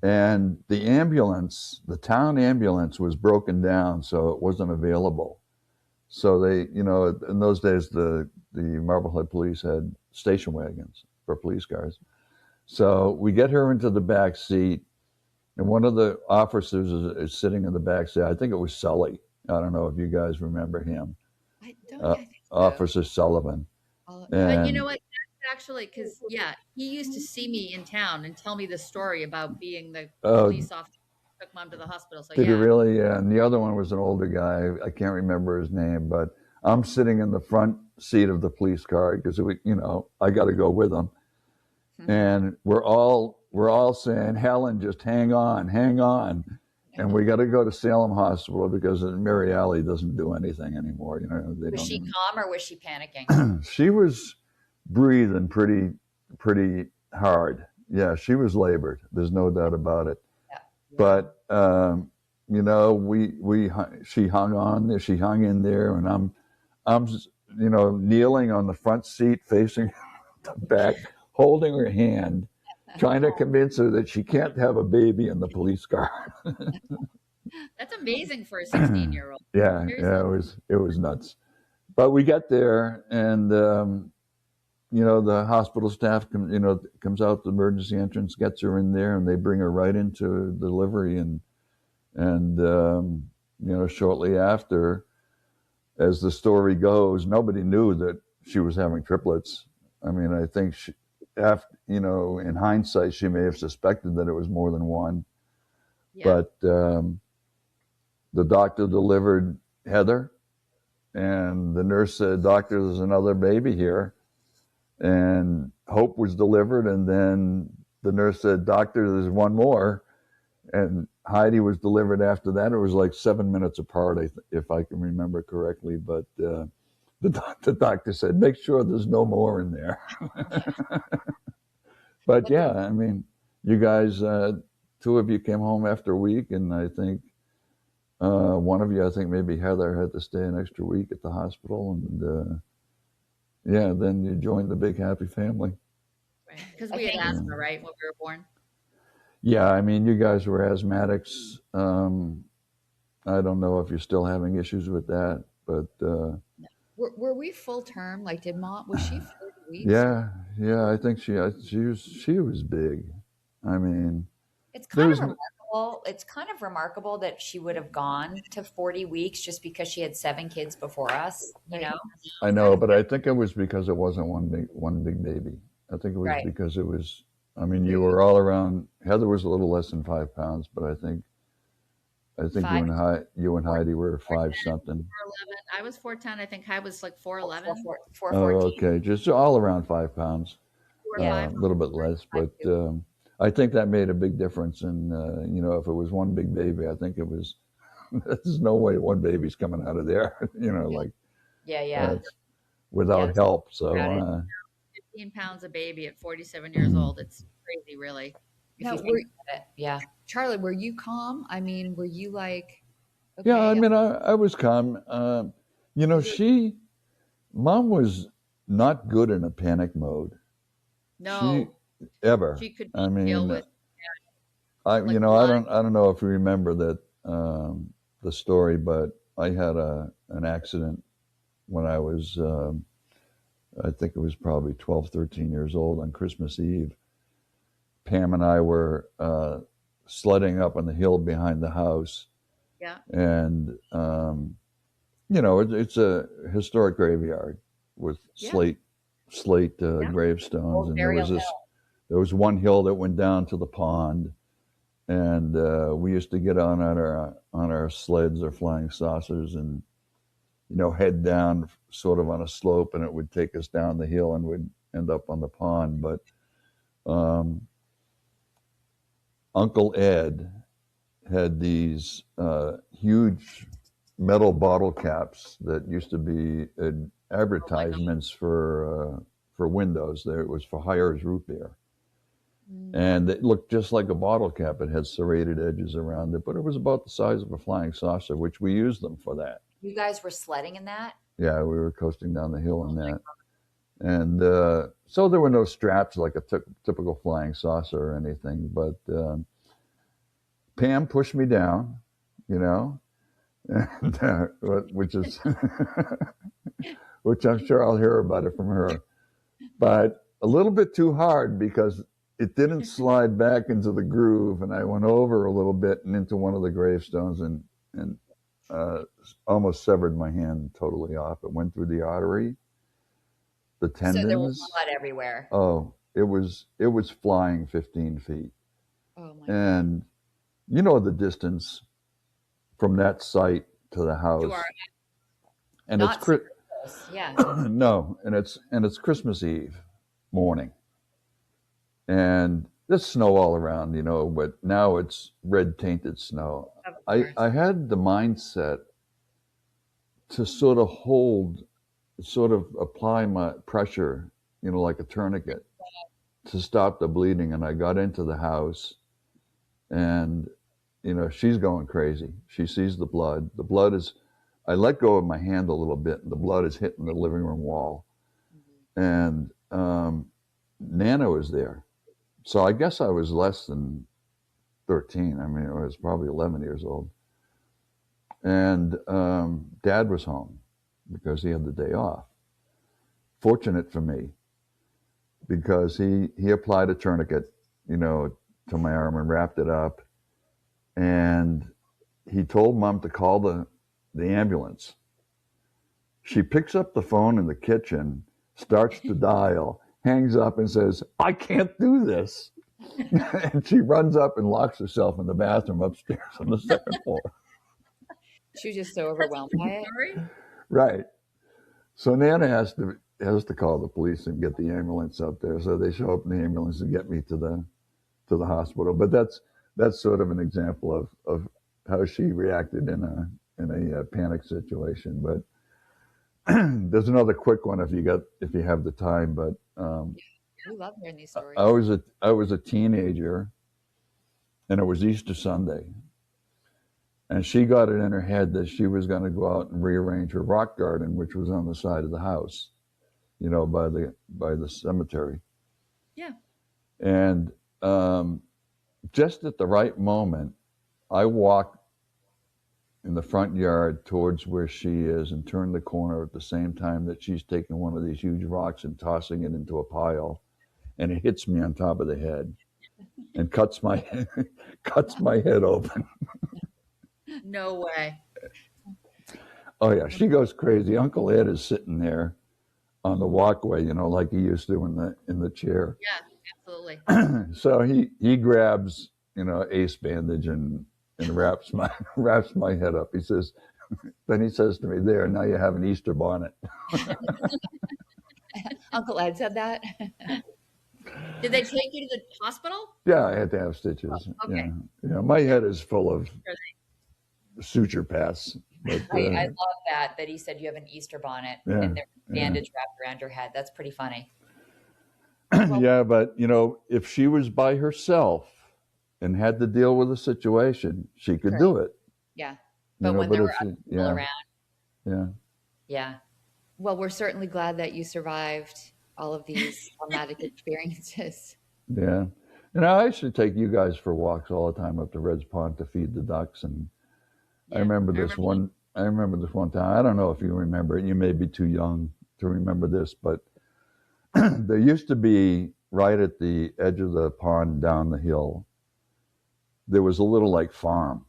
And the town ambulance was broken down, so it wasn't available. So they, in those days, the Marblehead police had station wagons for police cars. So we get her into the back seat, and one of the officers is sitting in the back seat. I think it was Sully. I don't know if you guys remember him, I think so. Officer Sullivan. Yeah. But you know And what? That's actually because, yeah, he used to see me in town and tell me the story about being the uh, police officer who took Mom to the hospital. So, did he yeah. really? And the other one was an older guy. I can't remember his name, but I'm sitting in the front seat of the police car because I got to go with them. And we're all saying, "Helen, just hang on, hang on." And we got to go to Salem Hospital because Mary Alley doesn't do anything anymore. They Was don't she even. calm or was she panicking? She was breathing pretty hard. yeah, she was labored. There's no doubt about it. Yeah. But you know, she hung on there. She hung in there, and I'm you know, kneeling on the front seat, facing the back, holding her hand, trying to convince her that she can't have a baby in the police car. That's amazing for a 16-year-old. Yeah, Seriously. it was nuts. But we got there, and you know, the hospital staff comes out the emergency entrance, gets her in there, and they bring her right into delivery, and you know, shortly after, as the story goes, nobody knew that she was having triplets. I mean, I think after, you know, in hindsight, she may have suspected that it was more than one, Yeah. but the doctor delivered Heather, and the nurse said, "Doctor, there's another baby here." And Hope was delivered, and then the nurse said, "Doctor, there's one more." And Heidi was delivered after that. It was like 7 minutes apart, if I can remember correctly. But the doctor said, "Make sure there's no more in there." But yeah, I mean, you guys, two of you came home after a week, and I think one of you, I think maybe Heather, had to stay an extra week at the hospital, and yeah, then you joined the big happy family. Right. Because I we had think asthma, right, when we were born. Yeah, I mean, you guys were asthmatics. I don't know if you're still having issues with that, but Were we full term? Like, was she 40 weeks? yeah, yeah, I think she was big. I mean, it's there kind of was remarkable. It's kind of remarkable that she would have gone to 40 weeks just because she had 7 kids before us, you know? I know, but I think it was because it wasn't one big baby. I think it was Right. because it was. I mean, you were all around. Heather was a little less than 5 pounds, but I think Five, you and Heidi were 5 something. 4'11". I was 4'10". I think I was like 4'11". 414. Oh, okay, just all around 5 pounds. Yeah. A little bit less, but I think that made a big difference. And you know, if it was one big baby, I think it was. There's no way one baby's coming out of there. You know, like Yeah. without help. So 15 pounds a baby at 47 years old. It's crazy, really. If Now, you think about it. Yeah. Charlie, were you calm? I mean, were you like, yeah, I okay, mean, I was calm. You know, mom was not good in a panic mode. She No, ever. she could I deal mean, with you like know, blood. I don't know if you remember that the story, but I had an accident when I was I think it was probably 12, 13 years old on Christmas Eve. Pam and I were sledding up on the hill behind the house, Yeah. and you know, it's a historic graveyard with Yeah. slate gravestones, Old and burial there was one hill that went down to the pond, and we used to get on our sleds or flying saucers, and you know, head down sort of on a slope, and it would take us down the hill and would end up on the pond. But Uncle Ed had these hill metal bottle caps that used to be advertisements for windows. There, it was for Hires Root Beer, and it looked just like a bottle cap. It had serrated edges around it, but it was about the size of a flying saucer, which we used them for that. You guys were sledding in that? Yeah, we were coasting down the hill in that, and so there were no straps like a typical flying saucer or anything. But Pam pushed me down, you know, and, which is which I'm sure I'll hear about it from her, but a little bit too hard because it didn't slide back into the groove, and I went over a little bit and into one of the gravestones, and almost severed my hand totally off. It went through the artery, the So there was tendons. blood everywhere. Oh, it was flying 15 feet, oh my God. and you know the distance from that site to the house, To our and Not it's super close. Yeah. no, and it's Christmas Eve morning, and there's snow all around, you know, but now it's red tainted snow. of course. I had the mindset to sort of apply my pressure, you know, like a tourniquet, to stop the bleeding, and I got into the house, and she's going crazy. She sees the blood. The blood is, I let go of my hand a little bit, and the blood is hitting the living room wall. And Nana was there. So I guess I was less than 13. I mean, I was probably 11 years old. And Dad was home because he had the day off. Fortunate for me, because he applied a tourniquet, to my arm and wrapped it up. And he told Mom to call the ambulance. She picks up the phone in the kitchen, starts to dial, hangs up and says, "I can't do this." And she runs up and locks herself in the bathroom upstairs on the second floor. She was just so overwhelmed by it. Right. So Nana has to call the police and get the ambulance up there. So they show up in the ambulance and get me to the hospital. But that's sort of an example of how she reacted in a panic situation. But there's another quick one if you have the time. But we love hearing these stories. I was a teenager, and it was Easter Sunday, and she got it in her head that she was going to go out and rearrange her rock garden, which was on the side of the house, by the cemetery. Yeah. And just at the right moment, I walked in the front yard towards where she is and turned the corner at the same time that she's taking one of these huge rocks and tossing it into a pile, and it hits me on top of the head and cuts my head open. No way. Oh yeah, she goes crazy. Uncle Ed is sitting there on the walkway, like he used to in the chair. Yeah, absolutely. So he grabs, ace bandage and wraps my head up. Then he says to me, "There, now you have an Easter bonnet." Uncle Ed said that. Did they take you to the hospital? Yeah, I had to have stitches. Oh, okay. Yeah, my head is full of suture pass. But, I love that he said you have an Easter bonnet and there's a bandage wrapped around your head. That's pretty funny. Yeah, but if she was by herself and had to deal with a situation, she could do it. Yeah. But when there were other people around. Yeah. Yeah. Well, we're certainly glad that you survived all of these traumatic experiences. Yeah. And I used to take you guys for walks all the time up to Red's Pond to feed the ducks. And I remember this one time. I don't know if you remember it. You may be too young to remember this, but there used to be right at the edge of the pond down the hill, there was a little farm,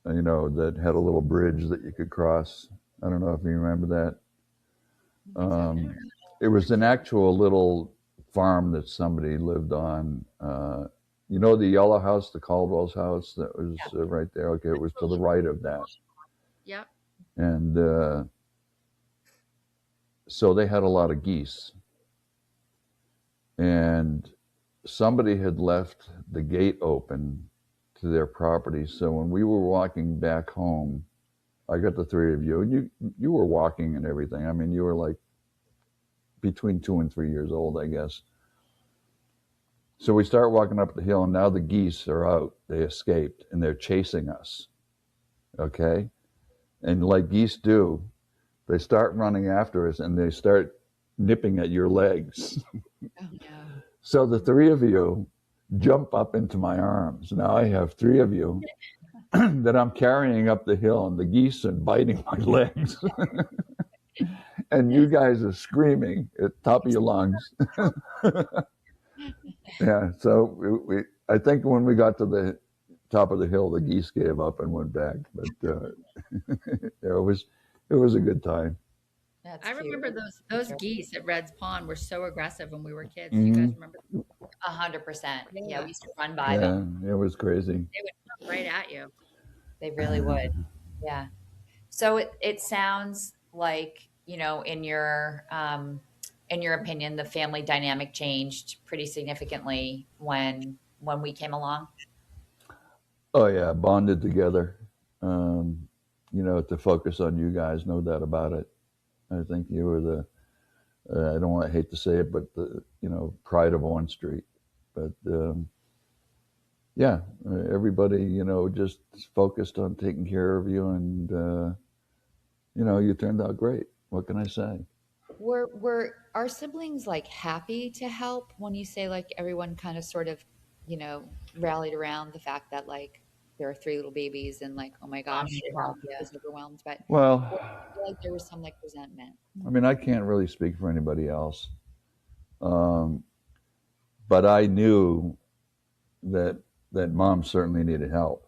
that had a little bridge that you could cross. I don't know if you remember that. It was an actual little farm that somebody lived on. The yellow house, the Caldwell's house that was right there. Okay, it was to the right of that. Yep. And so they had a lot of geese. And somebody had left the gate open to their property. So when we were walking back home, I got the three of you, and you were walking and everything. I mean, you were between 2 and 3 years old, I guess. So we start walking up the hill, and now the geese are out. They escaped, and they're chasing us. Okay? And like geese do, they start running after us, and they start nipping at your legs. Oh, no. So the three of you jump up into my arms. Now I have three of you that I'm carrying up the hill, and the geese are biting my legs. And you guys are screaming at the top of your lungs. Yeah, so I think when we got to the top of the hill, the geese gave up and went back. But it was a good time. That's I cute. remember those geese at Red's Pond were so aggressive when we were kids. Mm-hmm. You guys remember? 100%. Yeah, we used to run Yeah, by them. it was crazy. They would jump right at you. They really would. Yeah. So it sounds like, in your opinion, the family dynamic changed pretty significantly when we came along. Oh yeah, bonded together. To focus on you guys, no doubt about it. I think you were I don't want to hate to say it, but the pride of On Street. But yeah, everybody just focused on taking care of you, and you turned out great. What can I say? Were our siblings like happy to help when you say like everyone kind of sort of, you know, rallied around the fact that like there are three little babies and like, oh my Mom gosh, needed mom help. Yeah. was overwhelmed. But Well, or I feel like there was some like resentment. I mean, I can't really speak for anybody else, um, but I knew that mom certainly needed help.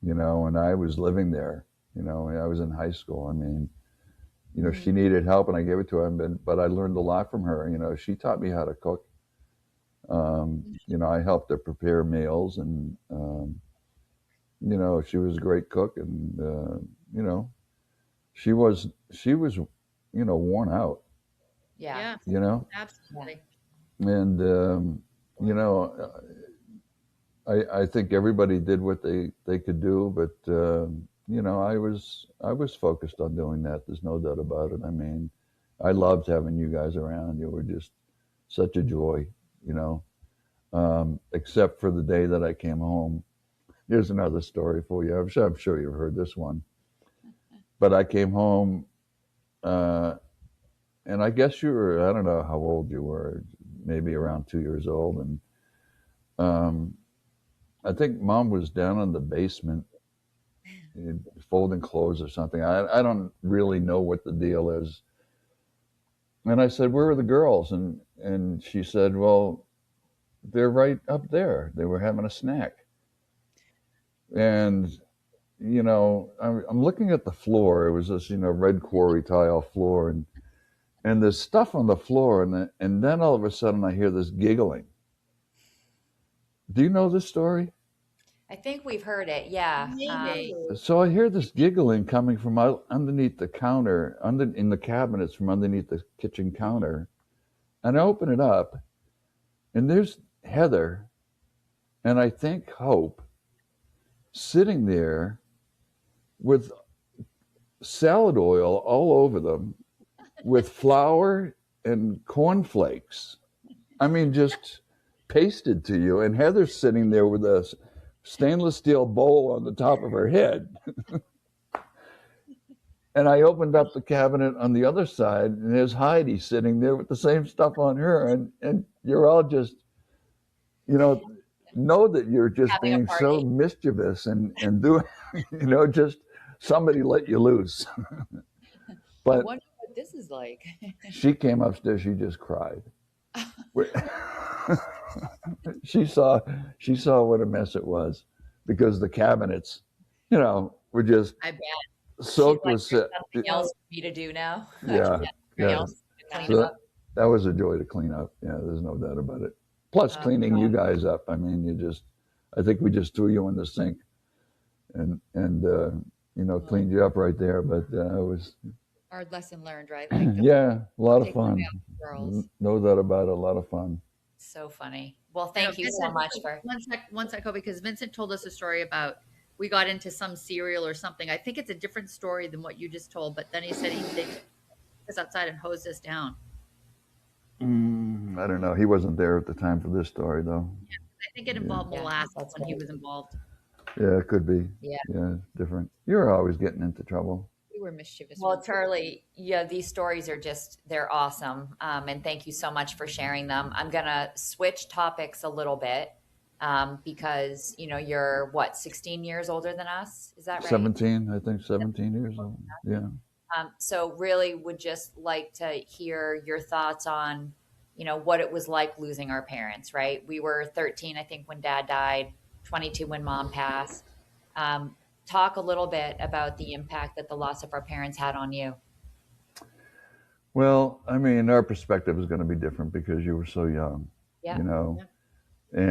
And I was living there. I was in high school. I mean, she Mm. needed help, and I gave it to her. But I learned a lot from her. She taught me how to cook. I helped her prepare meals, and she was a great cook, and you know, she was worn out. Yeah. Yeah, You know, Yeah. absolutely. and you know, I think everybody did what they could do, but I was focused on doing that. There's no doubt about it. I mean, I loved having you guys around. You were just such a joy. You know, except for the day that I came home. Here's another story for you. I'm sure you've heard this one. But I came home, uh, and I guess you were, I don't know how old you were, maybe around 2 years old. And um, I think mom was down in the basement folding clothes or something. I don't really know what the deal is. And I said, "Where are the girls?" And she said, "Well, they're right up there. They were having a snack." And I'm looking at the floor. It was this red quarry tile floor, and there's stuff on the floor, and then all of a sudden I hear this giggling. Do you know this story? I think we've heard it. Yeah. Maybe. So I hear this giggling coming from underneath the counter, in the cabinets from underneath the kitchen counter, and I open it up, and there's Heather, and I think Hope, sitting there with salad oil all over them, with flour and cornflakes. I mean, just pasted to you. And Heather's sitting there with a stainless steel bowl on the top of her head. And I opened up the cabinet on the other side, and there's Heidi sitting there with the same stuff on her. And you're all just, you know that you're just Having a being so party. mischievous and doing, just somebody let you loose. I But wonder what this is like. she came upstairs, she just cried. She saw what a mess it was, because the cabinets, were just I bet. She's soaked like, with there's something else for me to do now. yeah, Something yeah. else to clean So up. that was a joy to clean up. Yeah, there's no doubt about it. Plus Oh, cleaning you God. guys up. I mean, I think we just threw you in the sink and Well, cleaned you up right there. But it was hard lesson learned, right? Like don't yeah, a lot of take the way fun. off the girls. No doubt about it. A lot of fun. So funny. Well, You know, thank you so Vincent, much for. one sec, Kobe, because Vincent told us a story about we got into some cereal or something. I think it's a different story than what you just told, but then he said they took us outside and hosed us down. I don't know. He wasn't there at the time for this story, though. I think it Yeah, involved Yeah, molasses that's when he right. was involved. yeah, it could be. Yeah. Yeah, different. You're always getting into trouble. We were mischievous Well, ones. Charlie, yeah, these stories are they're awesome. And thank you so much for sharing them. I'm going to switch topics a little bit because, you're what, 16 years older than us? Is that right? 17, I think 17 years old. Yeah. So really would just like to hear your thoughts on, what it was like losing our parents, right? We were 13, I think, when dad died, 22 when mom passed. Talk a little bit about the impact that the loss of our parents had on you. Well, I mean, our perspective is going to be different because you were so young, Yeah. you know, Yeah.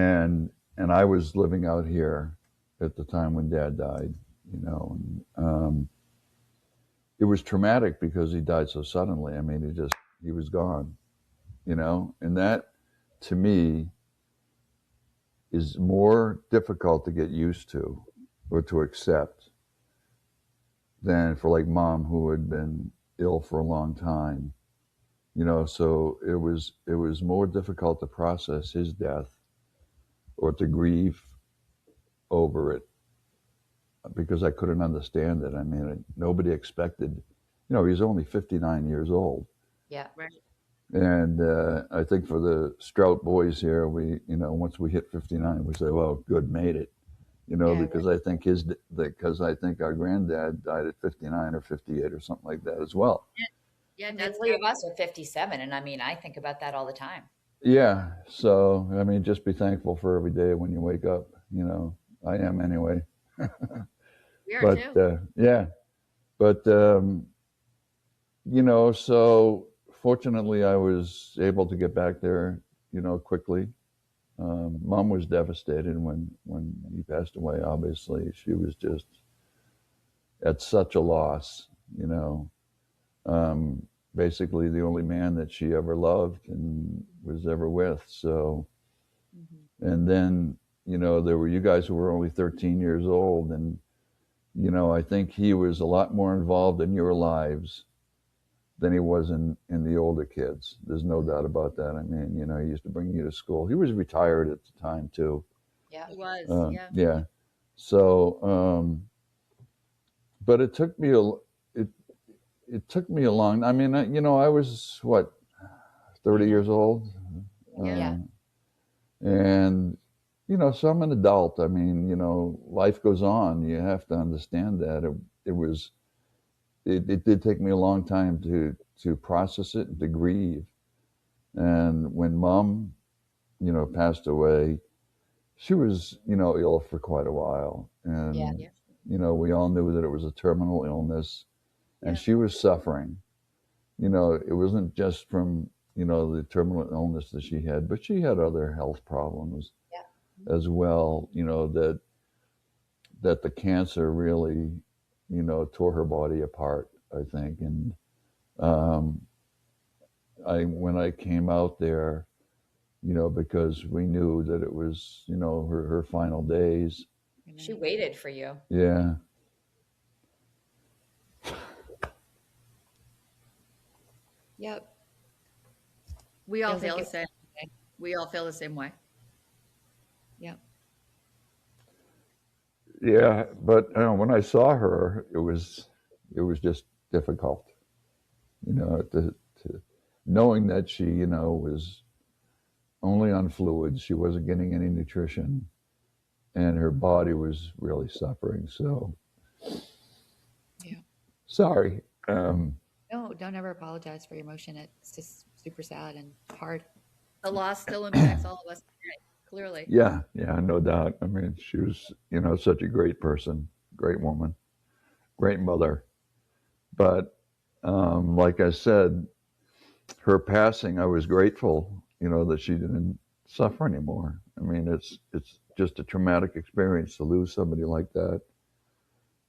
and I was living out here at the time when dad died, and it was traumatic because he died so suddenly. I mean, he was gone, and that to me is more difficult to get used to or to accept than for like mom, who had been ill for a long time. So it was more difficult to process his death or to grieve over it because I couldn't understand it. I mean, nobody expected, he's only 59 years old. Yeah. Right. And I think for the Strout boys here, once we hit 59, we say, well, good, made it. Yeah. Because I think our granddad died at 59 or 58 or something like that as well. Yeah, And the that's three of us are 57. And I mean, I think about that all the time. Yeah. So, I mean, just be thankful for every day when you wake up. I am anyway. we are But too. yeah. But, so fortunately, I was able to get back there, quickly. Mom was devastated when he passed away. Obviously, she was just at such a loss. You know, Basically the only man that she ever loved and was ever with. So, and then there were you guys who were only 13 years old, and I think he was a lot more involved in your lives than he was in the older kids. There's no doubt about that. I mean, he used to bring you to school. He was retired at the time too. Yeah. It was, yeah. Yeah. So, but it took me a long. I mean, I was what 30 years old, Yeah. and so I'm an adult. I mean, life goes on. You have to understand that it did take me a long time to process it and to grieve. And when Mom, passed away, she was, ill for quite a while, and Yeah. we all knew that it was a terminal illness, and Yeah. she was suffering. It wasn't just from the terminal illness that she had, but she had other health problems as well. That the cancer really, tore her body apart, I think. And um, when I came out there, because we knew that it was, her final days. She waited for you. Yeah. Yep. We all Feels like feel the it's same. We all feel the same way. Yep. Yeah, but when I saw her, it was just difficult, to knowing that she, was only on fluids. She wasn't getting any nutrition, and her body was really suffering. So, Yeah. sorry. No, don't ever apologize for your emotion. It's just super sad and hard. The loss still impacts all of us today, clearly. Yeah, no doubt. I mean, she was, such a great person, great woman, great mother. But like I said, her passing, I was grateful, that she didn't suffer anymore. I mean, it's just a traumatic experience to lose somebody like that,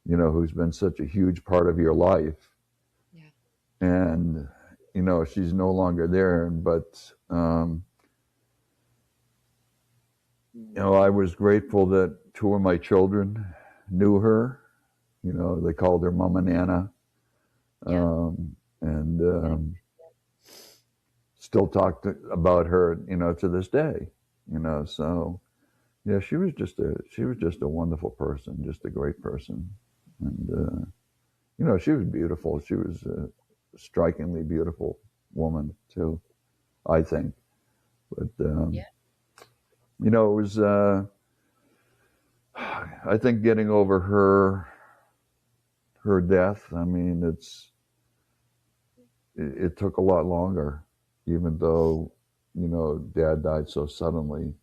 who's been such a huge part of your life. Yeah. And she's no longer there. But I was grateful that two of my children knew her. They called her Mama Nana. Yeah. And still talk about her, to this day. So yeah, she was just a wonderful person, just a great person, and she was beautiful. She was a strikingly beautiful woman too, I think. But Yeah. it was. I think getting over her death. I mean, it took a lot longer, even though Dad died so suddenly.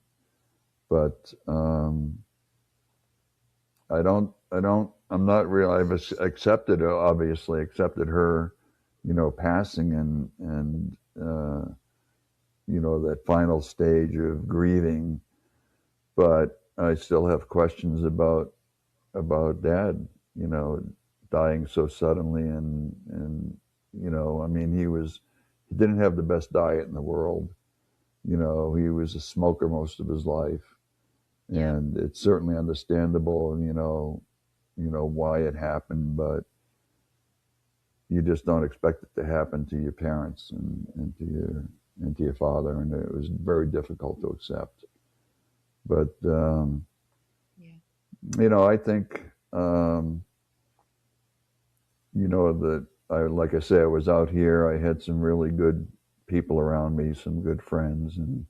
But I'm not real. I've obviously accepted her, passing and that final stage of grieving. But I still have questions about Dad, dying so suddenly, and I mean, he didn't have the best diet in the world. He was a smoker most of his life, Yeah. and it's certainly understandable, why it happened. But you just don't expect it to happen to your parents and to your father, and it was very difficult to accept. But Yeah. I think that like I say, I was out here. I had some really good people around me, some good friends, and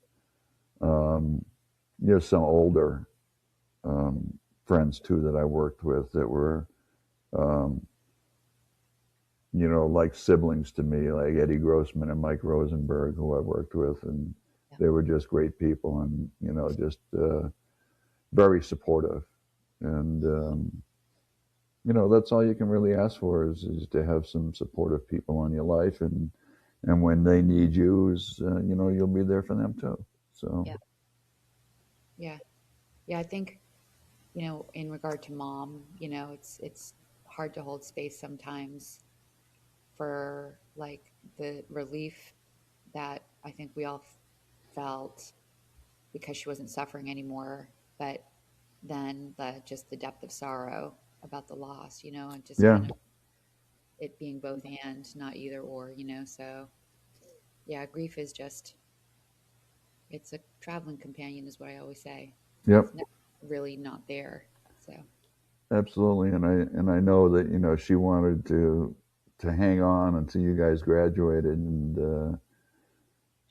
um, some older friends too that I worked with that were um, like siblings to me, like Eddie Grossman and Mike Rosenberg, who I worked with, and Yeah. they were just great people, and just very supportive. And that's all you can really ask for is to have some supportive people in your life, and when they need you, you'll be there for them too. So Yeah. Yeah. Yeah. I think, in regard to mom, it's hard to hold space sometimes for like the relief that I think we all felt because she wasn't suffering anymore, but then just the depth of sorrow about the loss, and just yeah, kind of it being both and not either or, so yeah, grief is just it's a traveling companion is what I always say. yep, It's never really not there. So absolutely. And I know that she wanted to hang on until you guys graduated, and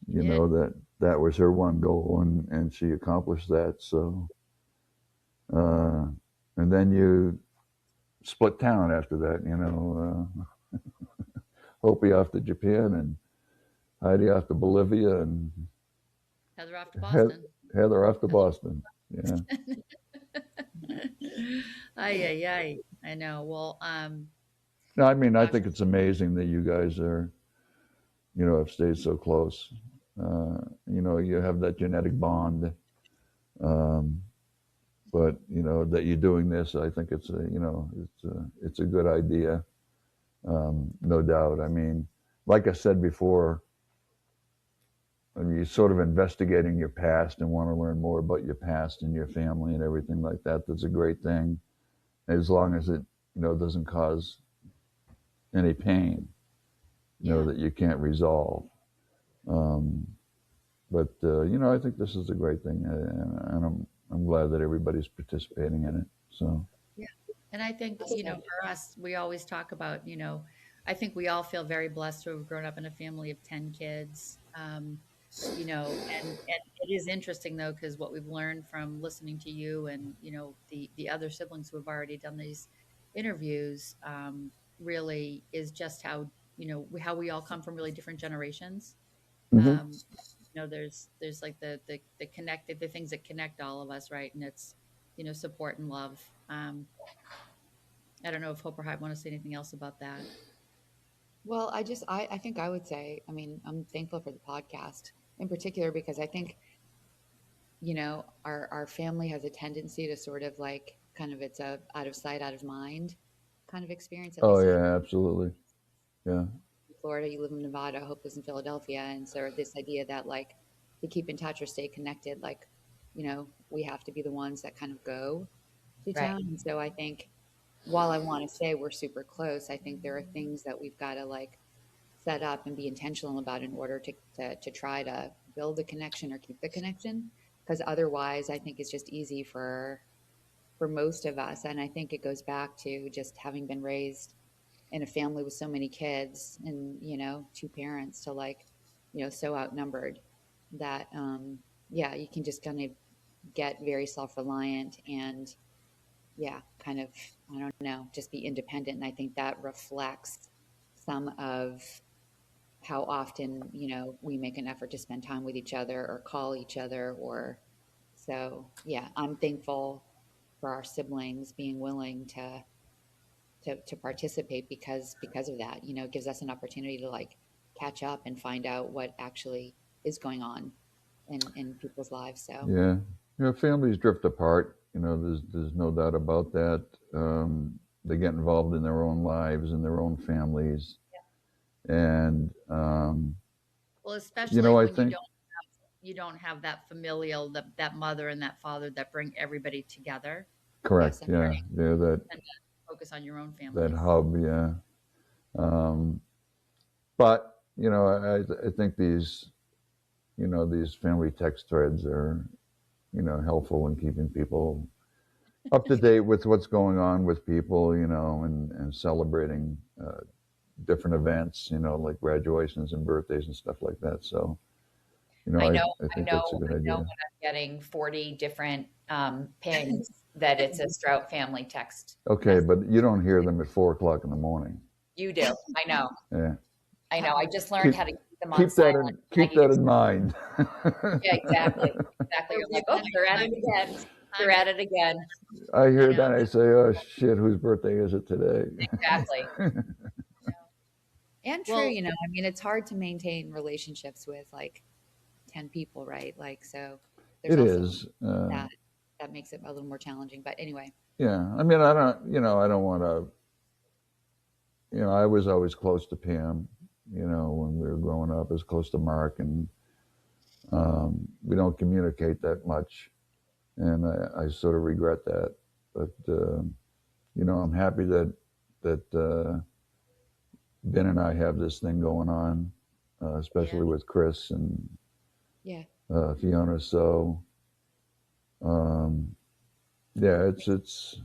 She did. that was her one goal, and she accomplished that. So uh, and then you split town after that. Hopi off to Japan and Heidi off to Bolivia and Heather off to Boston. Heather off to Boston. Yeah. Ay, ay, ay. I know. Well, No, I mean, I gosh, think it's amazing that you guys have stayed so close. You have that genetic bond. Um, but that you're doing this, I think it's a good idea. No doubt. I mean, like I said before, you're sort of investigating your past and want to learn more about your past and your family and everything like that. That's a great thing, as long as it doesn't cause any pain, yeah. that you can't resolve. Um, but I think this is a great thing, and I'm glad that everybody's participating in it. So yeah. And I think, for us, we always talk about, I think we all feel very blessed to have grown up in a family of 10 kids. And it is interesting though, because what we've learned from listening to you and, the other siblings who have already done these interviews, really is just how, how we all come from really different generations. hmm Um, there's like the connected, the things that connect all of us, right? And it's, support and love. I don't know if Hope or Hyde want to say anything else about that. Well, I think I would say, I mean, I'm thankful for the podcast in particular because I think, our family has a tendency to sort of like kind of it's a out of sight, out of mind kind of experience, at oh least here yeah, absolutely, yeah, in Florida. You live in Nevada, Hope lives in Philadelphia. And so this idea that like to keep in touch or stay connected, like, we have to be the ones that kind of go to Right. town. And so I think while I want to say we're super close, I think there are things that we've got to like set up and be intentional about in order to try to build the connection or keep the connection. Because otherwise, I think it's just easy for most of us. And I think it goes back to just having been raised in a family with so many kids and, two parents to like, so outnumbered that, yeah, you can just kind of get very self-reliant and yeah, kind of, I don't know, just be independent. And I think that reflects some of how often, we make an effort to spend time with each other or call each other or so, yeah, I'm thankful for our siblings being willing to participate because of that. It gives us an opportunity to like catch up and find out what actually is going on in people's lives. So, yeah. Families drift apart. There's no doubt about that. They get involved in their own lives and their own families, and Well, especially I when think you don't have that familial, that mother and that father that bring everybody together. yes, correct. I Yeah, agree. yeah. That And focus on your own that families. hub. Yeah. Um, but I think these family text threads are helpful in keeping people up to date with what's going on with people, and celebrating different events, like graduations and birthdays and stuff like that. So, I know, I I think know, that's a good I know idea. when I'm getting 40 different pings that it's a Strout family text Okay, message. but you don't hear them at 4 o'clock in the morning. You do. I know. Yeah, I know. I just learned keep how to keep them on keep that silent. in keep Maggie that just, in mind. yeah, exactly. Exactly. There You're will like, be oh, plenty they're of at it time. again. They're Time to at it again. I I hear know. that, I say, oh shit, whose birthday is it today? Exactly. And true, Well, I mean, it's hard to maintain relationships with like 10 people, right? Like, so there's It also is. that that makes it a little more challenging. But anyway, Yeah, I mean, I don't want to. I was always close to Pam. When we were growing up, as close to Mark, and we don't communicate that much, and I sort of regret that. But I'm happy that Ben and I have this thing going on, yeah. especially with Chris and yeah. Fiona. So um, yeah, it's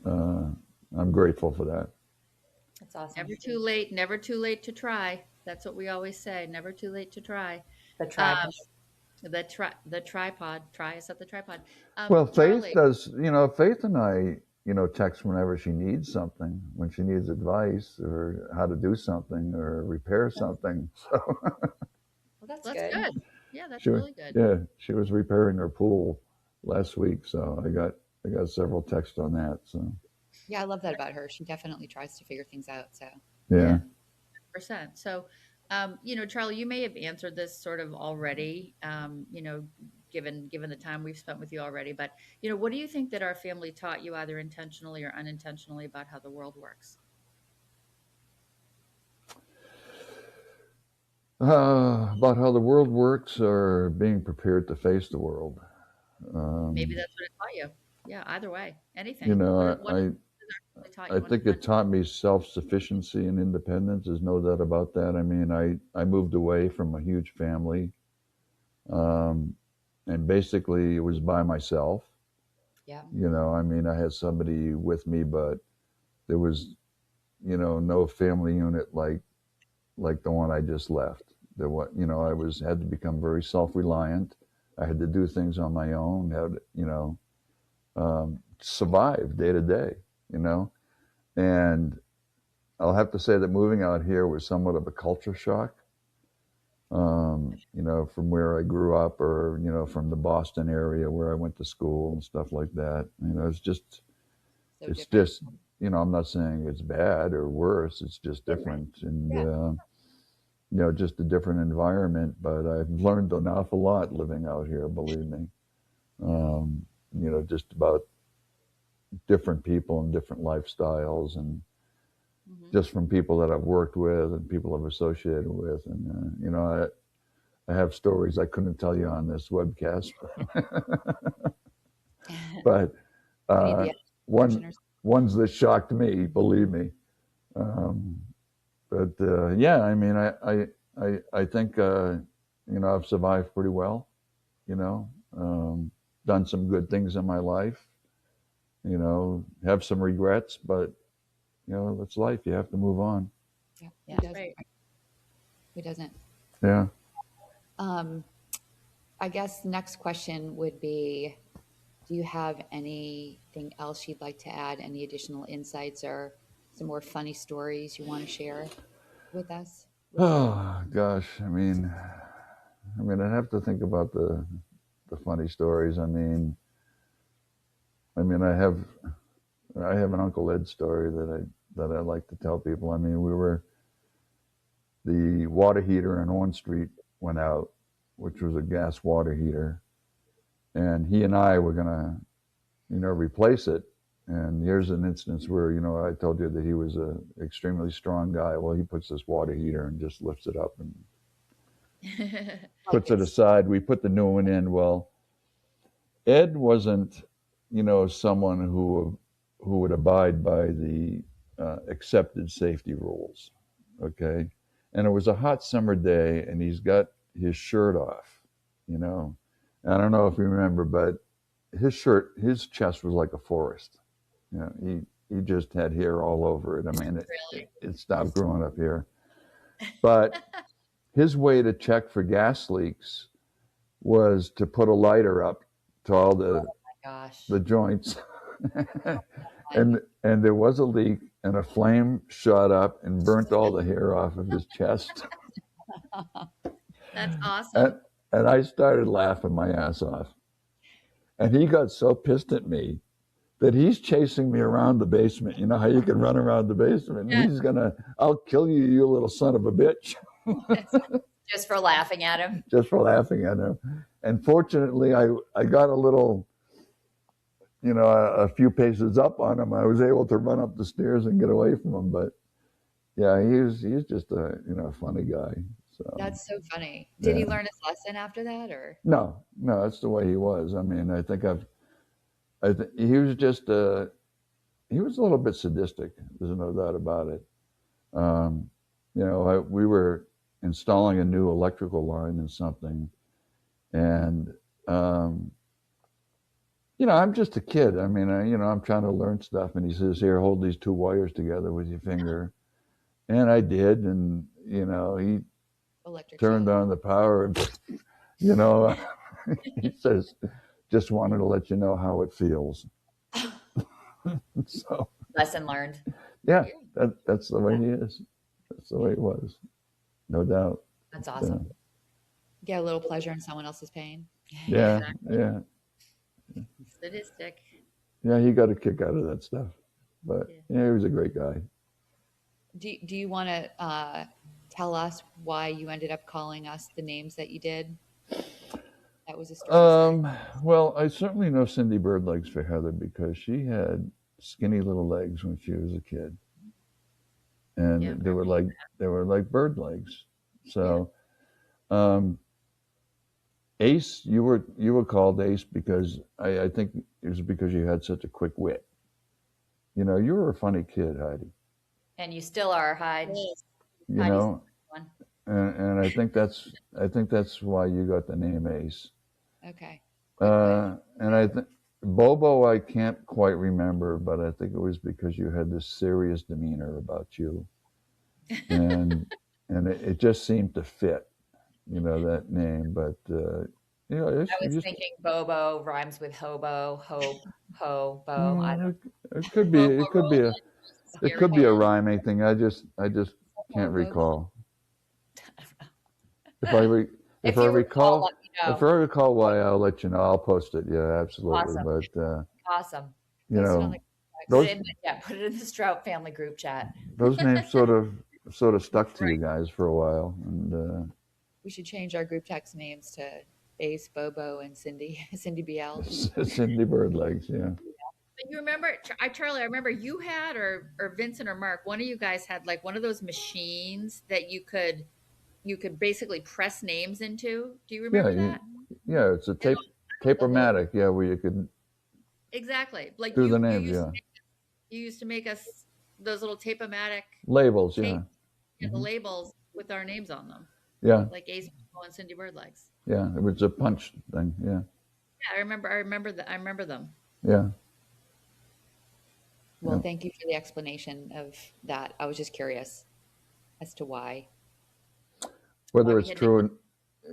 uh, I'm grateful for that. That's awesome. Never too late, never too late to try. That's what we always say. Never too late to try. The Um, tripod. the tripod. Try us at the tripod. Well, Faith Charlie, does. Faith and I, text whenever she needs something, when she needs advice or how to do something or repair something. So Well, that's that's good. good. Yeah, that's she, really good. yeah, she was repairing her pool last week, so I got several texts on that. So Yeah, I love that about her. She definitely tries to figure things out. So, yeah. Yeah, percent. So, Charlie, you may have answered this sort of already. Given the time we've spent with you already, but what do you think that our family taught you, either intentionally or unintentionally, about how the world works? About how the world works or being prepared to face the world. Maybe Um, that's what it taught you. Yeah, either way, you anything. know, What has our family taught I you think it unintentionally? taught me self-sufficiency and independence. There's no doubt about that. I mean, I moved away from a huge family, um, and basically it was by myself. yeah. I mean, I had somebody with me, but there was, no family unit like the one I just left. There was, I had to become very self-reliant. I had to do things on my own. Had survive day to day. You know, and I'll have to say that moving out here was somewhat of a culture shock. From where I grew up, or from the Boston area where I went to school and stuff like that. So It's different. just, I'm not saying it's bad or worse. It's just Different. different, and Yeah. just a different environment. But I've learned an awful lot living out here. Believe me, just about different people and different lifestyles, and Hmm. just from people that I've worked with and people I've associated with. And, I have stories I couldn't tell you on this webcast, but We need uh, the one listeners. ones that shocked me, believe me. Um, but yeah, I mean, I think, I've survived pretty well, you know, done some good things in my life, have some regrets, but, it's life. You have to move on. Yeah. Who That's doesn't? right. Who doesn't? Yeah. Um, I guess the next question would be, do you have anything else you'd like to add? Any additional insights or some more funny stories you want to share with us? With the Oh gosh, I'd have to think about the funny stories. I have an Uncle Ed story that I like to tell people. I mean, the water heater in Owen Street went out, which was a gas water heater, and he and I were gonna, replace it. And here's an instance where, I told you that he was a extremely strong guy. Well, he puts this water heater and just lifts it up and like puts it it's aside. We put the new one in. Well, Ed wasn't, someone who would abide by the accepted safety rules. Okay. And it was a hot summer day, and he's got his shirt off, you know. I don't know if you remember, but his chest was like a forest. You know, he just had hair all over it. I mean, it stopped growing up here. But his way to check for gas leaks was to put a lighter up to all Gosh. the joints. and there was a leak, and a flame shot up and burnt all the hair off of his chest. That's awesome. And I started laughing my ass off. And he got so pissed at me that he's chasing me around the basement. You know how you can run around the basement? Yeah. He's gonna, I'll kill you, you little son of a bitch. Just for laughing at him. Just for laughing at him. And fortunately, I got a little, you know, a few paces up on him. I was able to run up the stairs and get away from him. But yeah, he's just a, you know, funny guy. So That's so funny. Did he Yeah. learn his lesson after that, or? no, that's the way he was. I mean, I think he was just he was a little bit sadistic. There's no doubt about it. You know, we were installing a new electrical line in something, and you know, I'm just a kid. I mean, you know, I'm trying to learn stuff, and he says, "Here, hold these two wires together with your finger," and I did, and you know, he Electric turned shock? on the power, and you know, he says, "Just wanted to let you know how it feels." So Lesson learned. yeah, that's the way he is. That's the way it was, no doubt. That's awesome. Get a little pleasure in someone else's pain. Yeah, Exactly. yeah, Sadistic. yeah. He got a kick out of that stuff, but yeah, he was a great guy. Do you want to tell us why you ended up calling us the names that you did? That was a story. Well, I certainly know Cindy Birdlegs for Heather because she had skinny little legs when she was a kid, and Yeah. they were like bird legs. So, Ace, you were called Ace because I think it was because you had such a quick wit. You know, you were a funny kid, Heidi. And you still are, Hyde. You Heidi's know, one. and I think that's why you got the name Ace. Okay. And I think Bobo, I can't quite remember, but I think it was because you had this serious demeanor about you, and it just seemed to fit, you know, that name. But you know, I was thinking Bobo rhymes with hobo, hope, ho, bo. I don't it could be it could be a rhyming thing. I just can't recall. If I If you recall, recall let me know. if I recall why, I'll let you know. I'll post it. Yeah, absolutely. Awesome. But Awesome. you Post it on know, the those Put it in the Strout family group chat. those names sort of stuck to you guys for a while, and We should change our group text names to Ace, Bobo, and Cindy. Cindy BL. Cindy Birdlegs. Yeah. But you remember, Charlie? I remember you had, or Vincent or Mark. One of you guys had like one of those machines that you could basically press names into. Do you remember that? Yeah. It's a tape-o-matic. Yeah, where you could Exactly. Like do you, the you names. used Yeah. to make, you used to make us those little tape-o-matic Labels. Yeah. tape, the labels with our names on them, Yeah. like Ace Bobo and Cindy Birdlegs. Yeah. It was a punch thing. Yeah. Yeah, I remember them. Yeah. Well, Yeah. thank you for the explanation of that. I was just curious as to why. Whether Why we it's had true,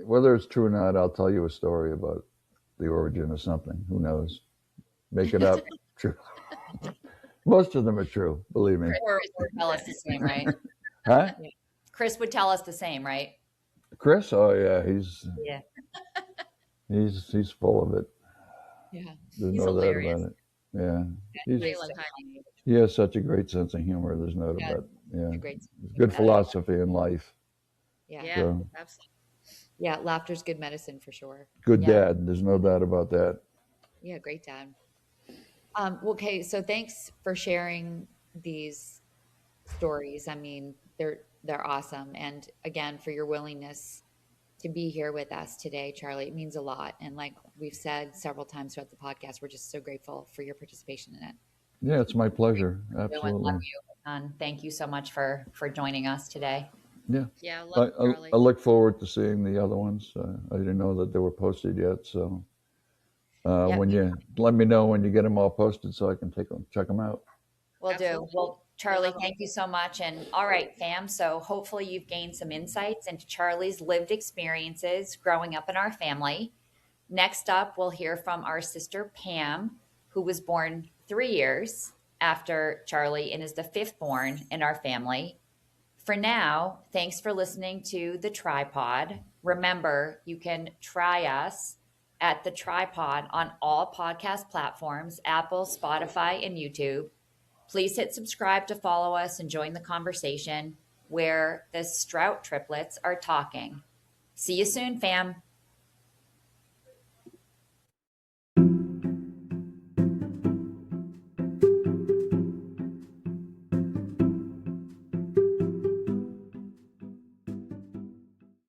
whether it's true or not, I'll tell you a story about the origin of something. Who knows? Make it up. True. Most of them are true. Believe me. Or would tell us the same, right? Huh? Chris would tell us the same, right? Chris? Oh yeah, Yeah. he's full of it. Yeah. There's He's no doubt hilarious. about it. Yeah. Really He's, like Heidi. he has such a great sense of humor. There's no doubt Yeah. about it. Yeah. A great. Good philosophy in life. Yeah. Yeah, So absolutely. Yeah. Laughter's good medicine for sure. good Yeah. dad. There's no doubt about that. Yeah. Great dad. Okay. So thanks for sharing these stories. I mean, they're awesome. And again, for your willingness to be here with us today, Charlie, it means a lot. And like we've said several times throughout the podcast, we're just so grateful for your participation in it. Yeah, it's my pleasure. Love Absolutely. you. Thank you so much for joining us today. Yeah. Yeah, love I, it, I, Charlie. I look forward to seeing the other ones. I didn't know that they were posted yet. So Yep, when you let me know when you get them all posted so I can check them out. will do. Absolutely. Well, We Charlie, love it. thank you so much. And all right, fam. So hopefully you've gained some insights into Charlie's lived experiences growing up in our family. Next up, we'll hear from our sister Pam, who was born 3 years after Charlie and is the fifth born in our family. For now, thanks for listening to The Tripod. Remember, you can try us at The Tripod on all podcast platforms: Apple, Spotify, and YouTube. Please hit subscribe to follow us and join the conversation where the Strout triplets are talking. See you soon, fam.